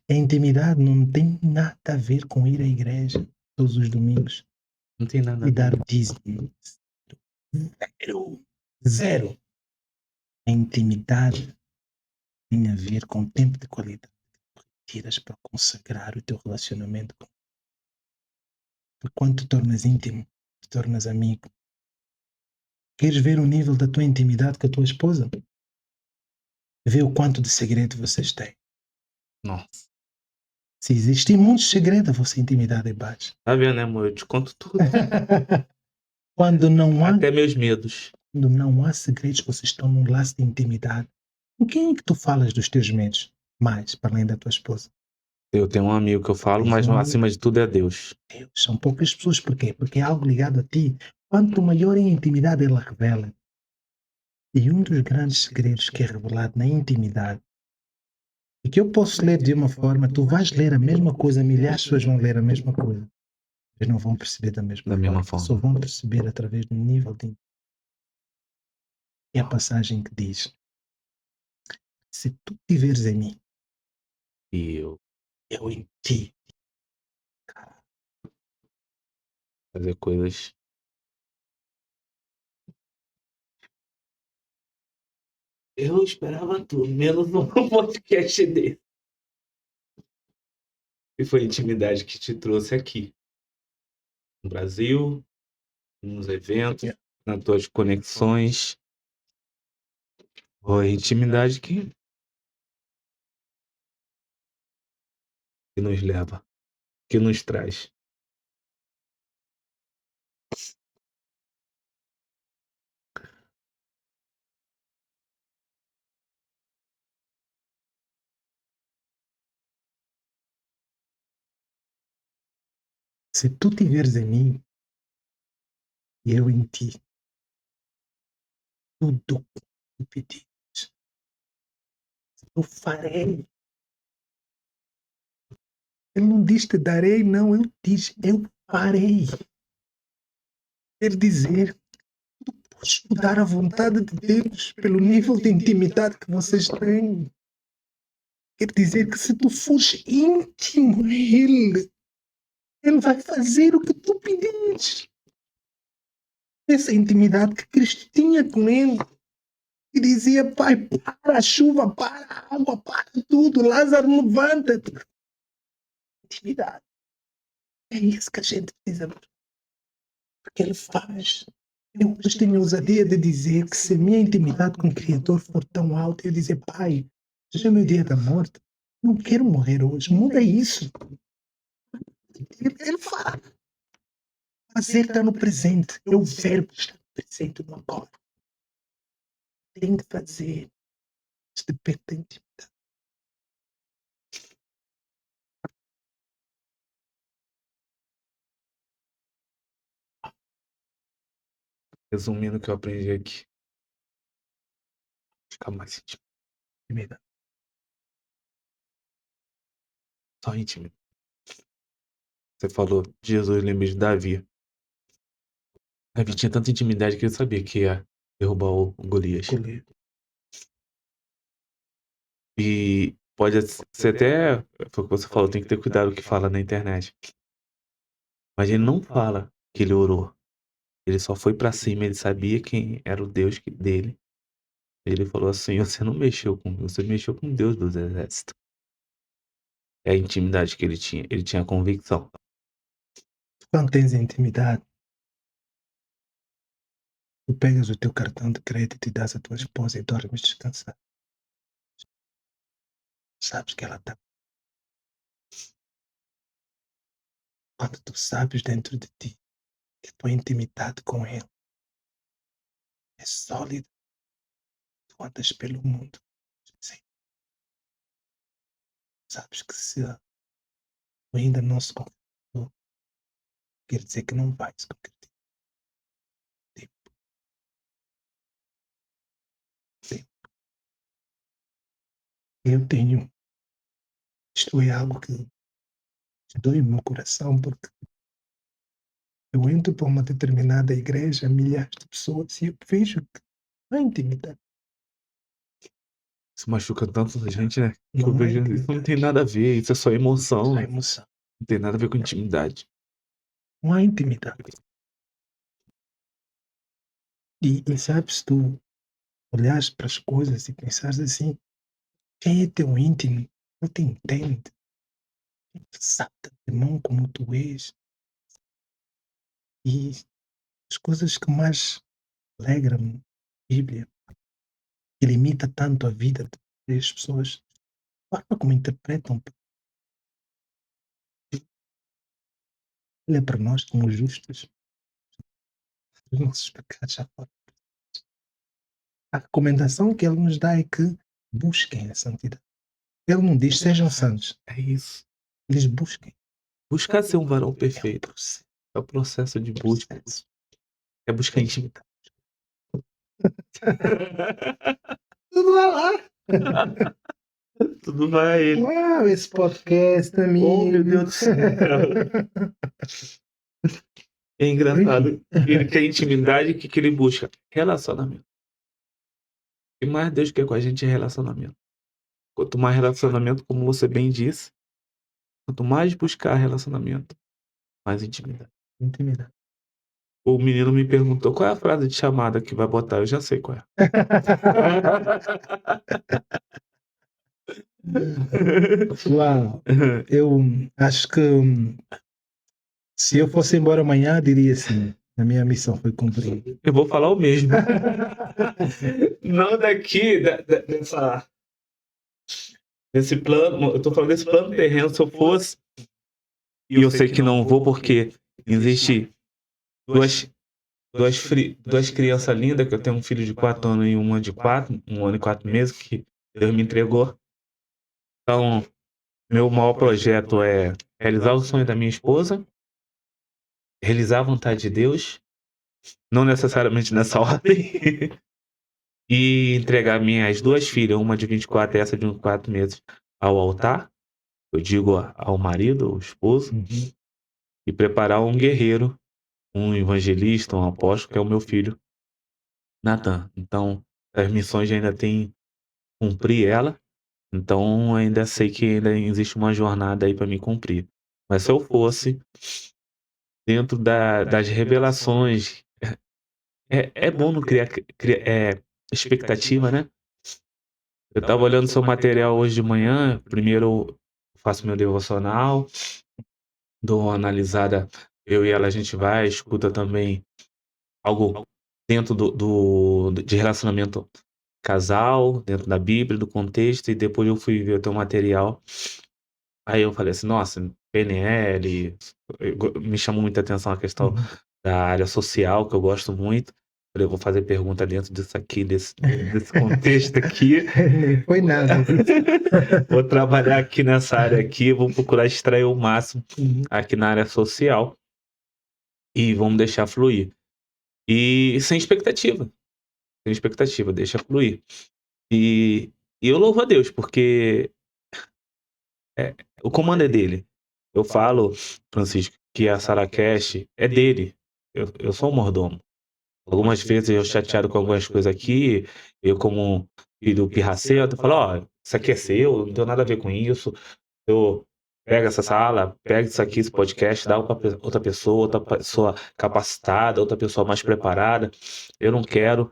A intimidade não tem nada a ver com ir à igreja todos os domingos Não tem nada. e dar o dízimo. Zero. Zero. A intimidade tem a ver com tempo de qualidade que tiras para consagrar o teu relacionamento com. Porque quando te tornas íntimo, te tornas amigo. Queres ver o nível da tua intimidade com a tua esposa? Vê o quanto de segredo vocês têm. Nossa. Se existem muitos segredos, a vossa intimidade é baixa. Tá vendo, né, amor? Eu te conto tudo. Quando não há, Até meus medos. quando não há segredos, vocês estão num laço de intimidade. Com quem é que tu falas dos teus medos? Mais, para além da tua esposa? Eu tenho um amigo que eu falo, mas acima de tudo é Deus. Deus. São poucas pessoas. Por quê? Porque é algo ligado a ti. Quanto maior é a intimidade, ela revela. E um dos grandes segredos que é revelado na intimidade e que eu posso ler de uma forma, tu vais ler a mesma coisa, milhares de pessoas vão ler a mesma coisa. Eles não vão perceber da mesma forma. Só vão perceber através do nível de. É a passagem que diz: se tu viveres em mim, E eu em ti. fazer coisas. Eu esperava tudo, menos um podcast dele. E foi a intimidade que te trouxe aqui. No Brasil, nos eventos, nas tuas conexões. Foi a intimidade que nos leva, que nos traz. Se tu tiveres em mim e eu em ti, tudo que tu pedires, eu farei. Ele não diz te darei, não, ele diz eu farei. Quer dizer, tu podes mudar a vontade de Deus pelo nível de intimidade que vocês têm. Quer dizer que se tu fores íntimo a Ele vai fazer o que tu pedires. Essa intimidade que Cristo tinha com ele. E dizia, Pai, para a chuva, para a água, para tudo. Lázaro, levanta-te. Intimidade. É isso que a gente precisa ver. Porque ele faz. Eu hoje tenho a ousadia de dizer que se a minha intimidade com o Criador for tão alta, eu dizer, Pai, hoje é o meu dia da morte. Não quero morrer hoje. Muda isso. Ele fala. Fazer está no presente. É o verbo estar no presente, no agora. Tem que fazer. Isso depende da intimidade. Resumindo o que eu aprendi aqui. Ficar mais íntimo. Intimidade. Só íntimo. Você falou de Jesus, lembrei de Davi. Davi tinha tanta intimidade que ele sabia que ia derrubar o Golias. E pode ser até, foi o que você falou, tem que ter cuidado com o que fala na internet. Mas ele não fala que ele orou. Ele só foi pra cima, ele sabia quem era o Deus dele. Ele falou assim, você não mexeu comigo, você mexeu com Deus dos exércitos. É a intimidade que ele tinha convicção. Quando tens intimidade, tu pegas o teu cartão de crédito e dás à tua esposa e dormes descansado. Sabes que ela está. Quando tu sabes dentro de ti que a tua intimidade com ele é sólida, tu andas pelo mundo. Sim. Sabes que se ainda não se concretizou, quer dizer que não vai se concretizar. Tempo. Eu tenho. Isto é algo que dói o meu coração, porque eu entro para uma determinada igreja, milhares de pessoas, e eu vejo que não há intimidade. Isso machuca tanto a gente, né? Que Não eu há vejo, isso intimidade. não tem nada a ver, isso é só emoção. Só emoção. Não tem nada a ver com intimidade. Não há intimidade. E sabes, tu olhares para as coisas e pensares assim, quem é teu íntimo? Ele te entende. Ele sabe de mão como tu és. E as coisas que mais alegram a Bíblia, que limita tanto a vida E as pessoas, a forma como interpretam, olha para nós como justos, os nossos pecados já foram. A recomendação que ele nos dá é que busquem a santidade. Ele não diz sejam santos, É isso. ele diz busquem. Buscar ser um varão É um perfeito. processo. É o processo de busca. É buscar intimidade. Tudo vai lá. Tudo vai a ele. Uau, esse podcast, Oh, amigo. meu Deus do céu. É engraçado. Ele quer intimidade, o que ele busca? Relacionamento. E mais Deus quer com a gente é relacionamento. Quanto mais relacionamento, como você bem disse, quanto mais buscar relacionamento, mais intimidade. Intimidade. O menino me perguntou qual é a frase de chamada que vai botar. Eu já sei qual é. Uau, eu acho que se eu fosse embora amanhã, diria assim: a minha missão foi cumprida. Eu vou falar o mesmo. Não daqui, desse plano. Eu tô falando desse plano terreno. Se eu fosse, e eu sei que não vou, porque existe duas crianças lindas, que eu tenho um filho de 4 anos e uma de 4, 1 ano e 4 meses, que Deus me entregou. Então, meu maior projeto é realizar o sonho da minha esposa, realizar a vontade de Deus, não necessariamente nessa ordem, e entregar minhas 2 filhas, uma de 24 e essa de 4 meses, ao altar, eu digo ao marido, ao esposo, e preparar um guerreiro, um evangelista, um apóstolo, que é o meu filho, Natan. Então, as missões ainda tem cumprir ela, então ainda sei que ainda existe uma jornada aí para me cumprir. Mas se eu fosse dentro das revelações, é bom não criar expectativa, né? Eu estava olhando seu material hoje de manhã, primeiro eu faço meu devocional, dou uma analisada, eu e ela a gente vai, escuta também algo dentro de relacionamento casal, dentro da Bíblia, do contexto, e depois eu fui ver o teu material. Aí eu falei assim, nossa, PNL, me chamou muita atenção a questão da área social, que eu gosto muito. Falei, eu vou fazer pergunta dentro disso aqui, desse contexto aqui. Nem foi nada. Vou trabalhar aqui nessa área aqui, vou procurar extrair o máximo aqui na área social e vamos deixar fluir. E sem expectativa, deixa fluir. E eu louvo a Deus, porque o comando é dele. Eu falo, Francisco, que a Saracast é dele. Eu sou um mordomo. Algumas vezes eu chateado com algumas coisas aqui, eu como filho pirracento, eu falo, ó, isso aqui é seu, não tem nada a ver com isso. Eu pego essa sala, pega isso aqui, esse podcast, dá para outra pessoa capacitada, outra pessoa mais preparada. Eu não quero,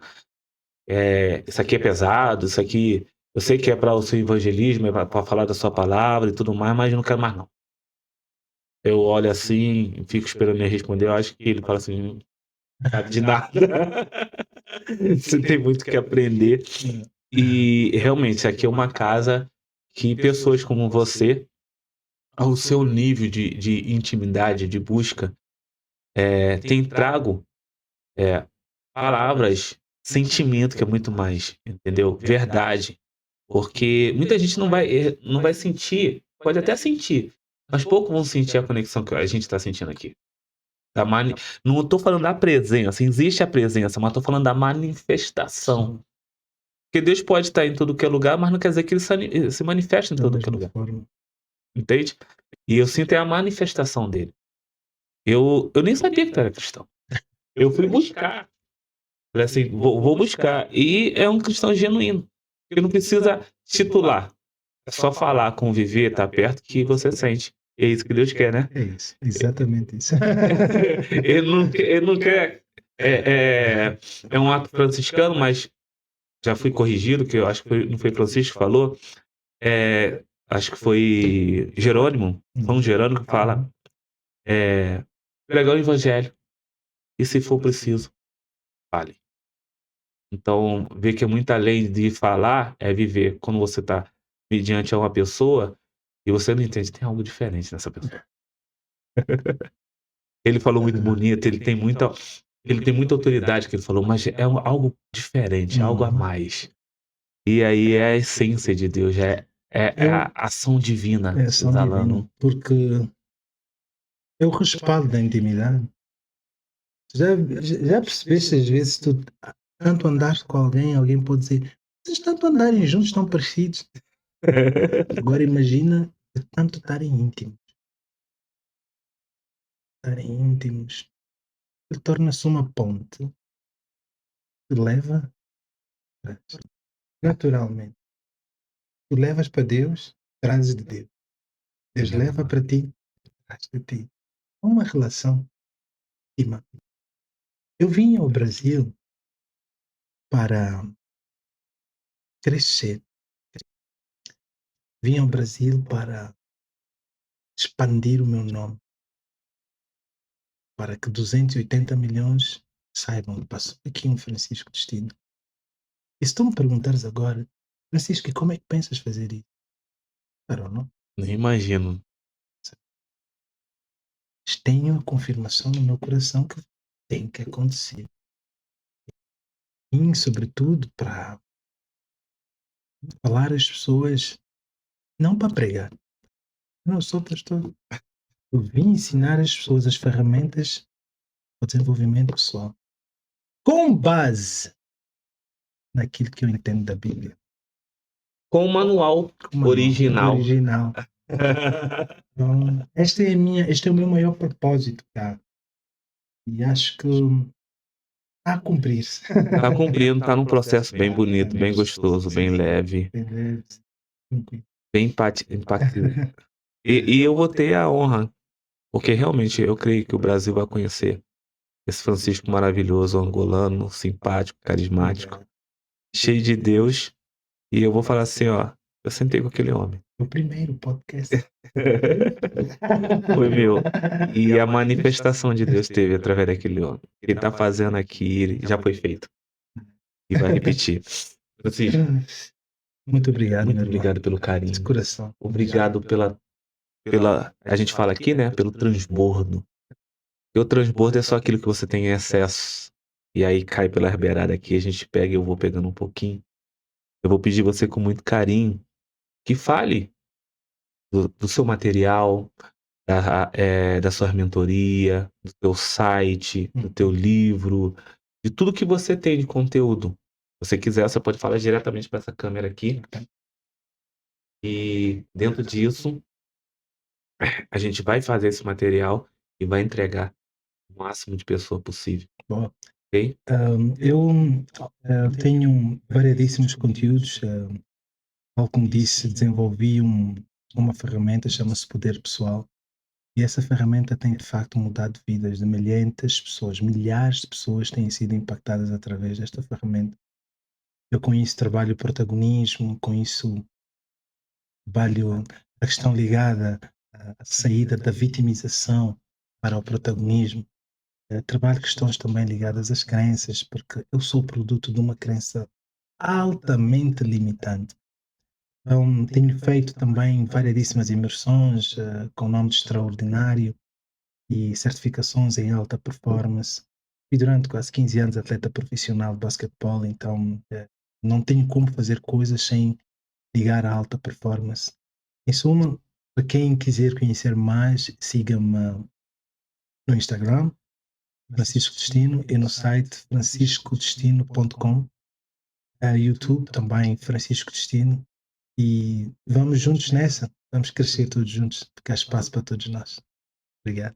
isso aqui é pesado, isso aqui, eu sei que é para o seu evangelismo, é para falar da sua palavra e tudo mais, mas eu não quero mais não. Eu olho assim, fico esperando ele responder, eu acho que ele fala assim, sabe de nada. Você tem muito que aprender. E realmente, isso aqui é uma casa que pessoas como você, ao seu nível de intimidade, de busca, tem trago palavras, sentimento, que é muito mais, entendeu? Verdade. Porque muita gente não vai sentir, pode até sentir, mas poucos vão sentir a conexão que a gente está sentindo aqui. Não estou falando da presença, existe a presença, mas estou falando da manifestação. Porque Deus pode estar em todo que é lugar, mas não quer dizer que ele se manifesta em todo que é lugar. Entende? E eu sinto a manifestação dele. Eu nem sabia que tu era cristão. Eu fui buscar. Falei assim, vou buscar. E é um cristão genuíno. Que não precisa titular. É só falar, conviver, estar perto, que você sente. E é isso que Deus quer, né? É isso, exatamente isso. Ele não quer. É um ato franciscano, mas já fui corrigido, que eu acho que não foi Francisco que falou. Acho que foi Jerônimo, São Jerônimo, que fala: pregar o evangelho. E se for preciso, fale. Então, ver que é muito além de falar, é viver. Quando você está mediante a uma pessoa e você não entende, tem algo diferente nessa pessoa. Ele falou muito bonito, ele tem muita autoridade que ele falou, mas é algo diferente, algo a mais. E aí é a essência de Deus, é a ação divina É ação exalando. divina, porque é o respaldo da intimidade. Já percebeste às vezes tu tanto andaste com alguém pode dizer, vocês tanto andarem juntos, estão parecidos. Agora imagina de tanto estarem íntimos. Ele torna-se uma ponte que leva naturalmente. Tu levas para Deus, trazes de Deus. Deus leva para ti, traz de ti. É uma relação íntima. Eu vim ao Brasil para crescer. Vim ao Brasil para expandir o meu nome, para que 280 milhões saibam, passou aqui um Francisco Destino. E se tu me perguntares agora, Francisco, e como é que pensas fazer isso? Claro, não? Nem imagino. Tenho a confirmação no meu coração que tem que acontecer. E, sobretudo, para falar às pessoas, não para pregar. Eu não sou pastor. Eu vim ensinar as pessoas as ferramentas para o desenvolvimento pessoal, com base naquilo que eu entendo da Bíblia. Com o manual original. Então, este é o meu maior propósito, cara. E acho que está a cumprir-se. Está cumprindo, está num processo bem bonito, bem gostoso, bem leve, bem impactante. E eu vou ter a honra, porque realmente eu creio que o Brasil vai conhecer esse Francisco maravilhoso, angolano, simpático, carismático, cheio de Deus. E eu vou falar assim, ó, eu sentei com aquele homem. O primeiro podcast. Foi meu. E a manifestação de Deus teve através daquele homem. Ele está fazendo aqui, já foi feito. E vai repetir. Francisco, muito obrigado, muito obrigado pelo carinho. de coração. Obrigado pela, a gente fala aqui, né, pelo transbordo. E o transbordo é só aquilo que você tem em excesso. E aí cai pela beirada aqui, a gente pega e eu vou pegando um pouquinho. Eu vou pedir você com muito carinho que fale do seu material, da sua mentoria, do teu site, do teu livro, de tudo que você tem de conteúdo. Se você quiser, você pode falar diretamente para essa câmera aqui. E dentro disso, a gente vai fazer esse material e vai entregar o máximo de pessoa possível. Boa. Ok? Eu tenho variedíssimos conteúdos. Tal como disse, desenvolvi uma ferramenta, chama-se Poder Pessoal. E essa ferramenta tem de facto mudado vidas de milhares de pessoas têm sido impactadas através desta ferramenta. Eu com isso trabalho o protagonismo, com isso trabalho a questão ligada à saída da vitimização para o protagonismo. Trabalho questões também ligadas às crenças, porque eu sou produto de uma crença altamente limitante. Então, tenho feito também variedíssimas imersões com nome de extraordinário e certificações em alta performance. E durante quase 15 anos atleta profissional de basquetebol, então não tenho como fazer coisas sem ligar à alta performance. Em suma, para quem quiser conhecer mais, siga-me no Instagram, Francisco Destino, e no site franciscodestino.com, YouTube também Francisco Destino, e vamos juntos nessa, vamos crescer todos juntos, porque há espaço para todos nós. Obrigado.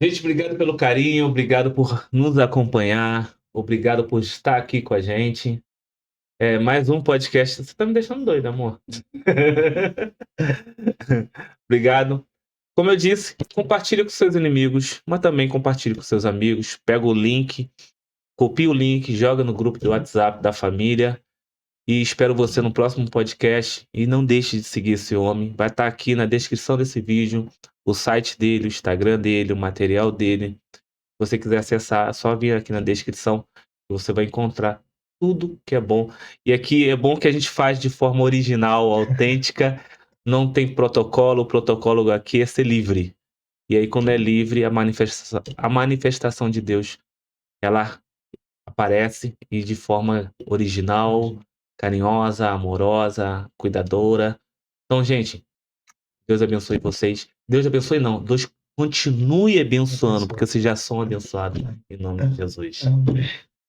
Gente, obrigado pelo carinho, obrigado por nos acompanhar, obrigado por estar aqui com a gente. Mais um podcast. Você tá me deixando doido, amor. Obrigado. Como eu disse, compartilhe com seus inimigos, mas também compartilhe com seus amigos. Pega o link, copia o link, joga no grupo do WhatsApp da família. E espero você no próximo podcast. E não deixe de seguir esse homem. Vai estar aqui na descrição desse vídeo o site dele, o Instagram dele, o material dele. Se você quiser acessar, é só vir aqui na descrição. Você vai encontrar tudo que é bom. E aqui é bom que a gente faz de forma original, autêntica, não tem protocolo, o protocolo aqui é ser livre. E aí, quando é livre, a manifestação de Deus, ela aparece e de forma original, carinhosa, amorosa, cuidadora. Então, gente, Deus abençoe vocês. Deus abençoe não, Deus continue abençoando, porque vocês já são abençoados em nome de Jesus. Amém.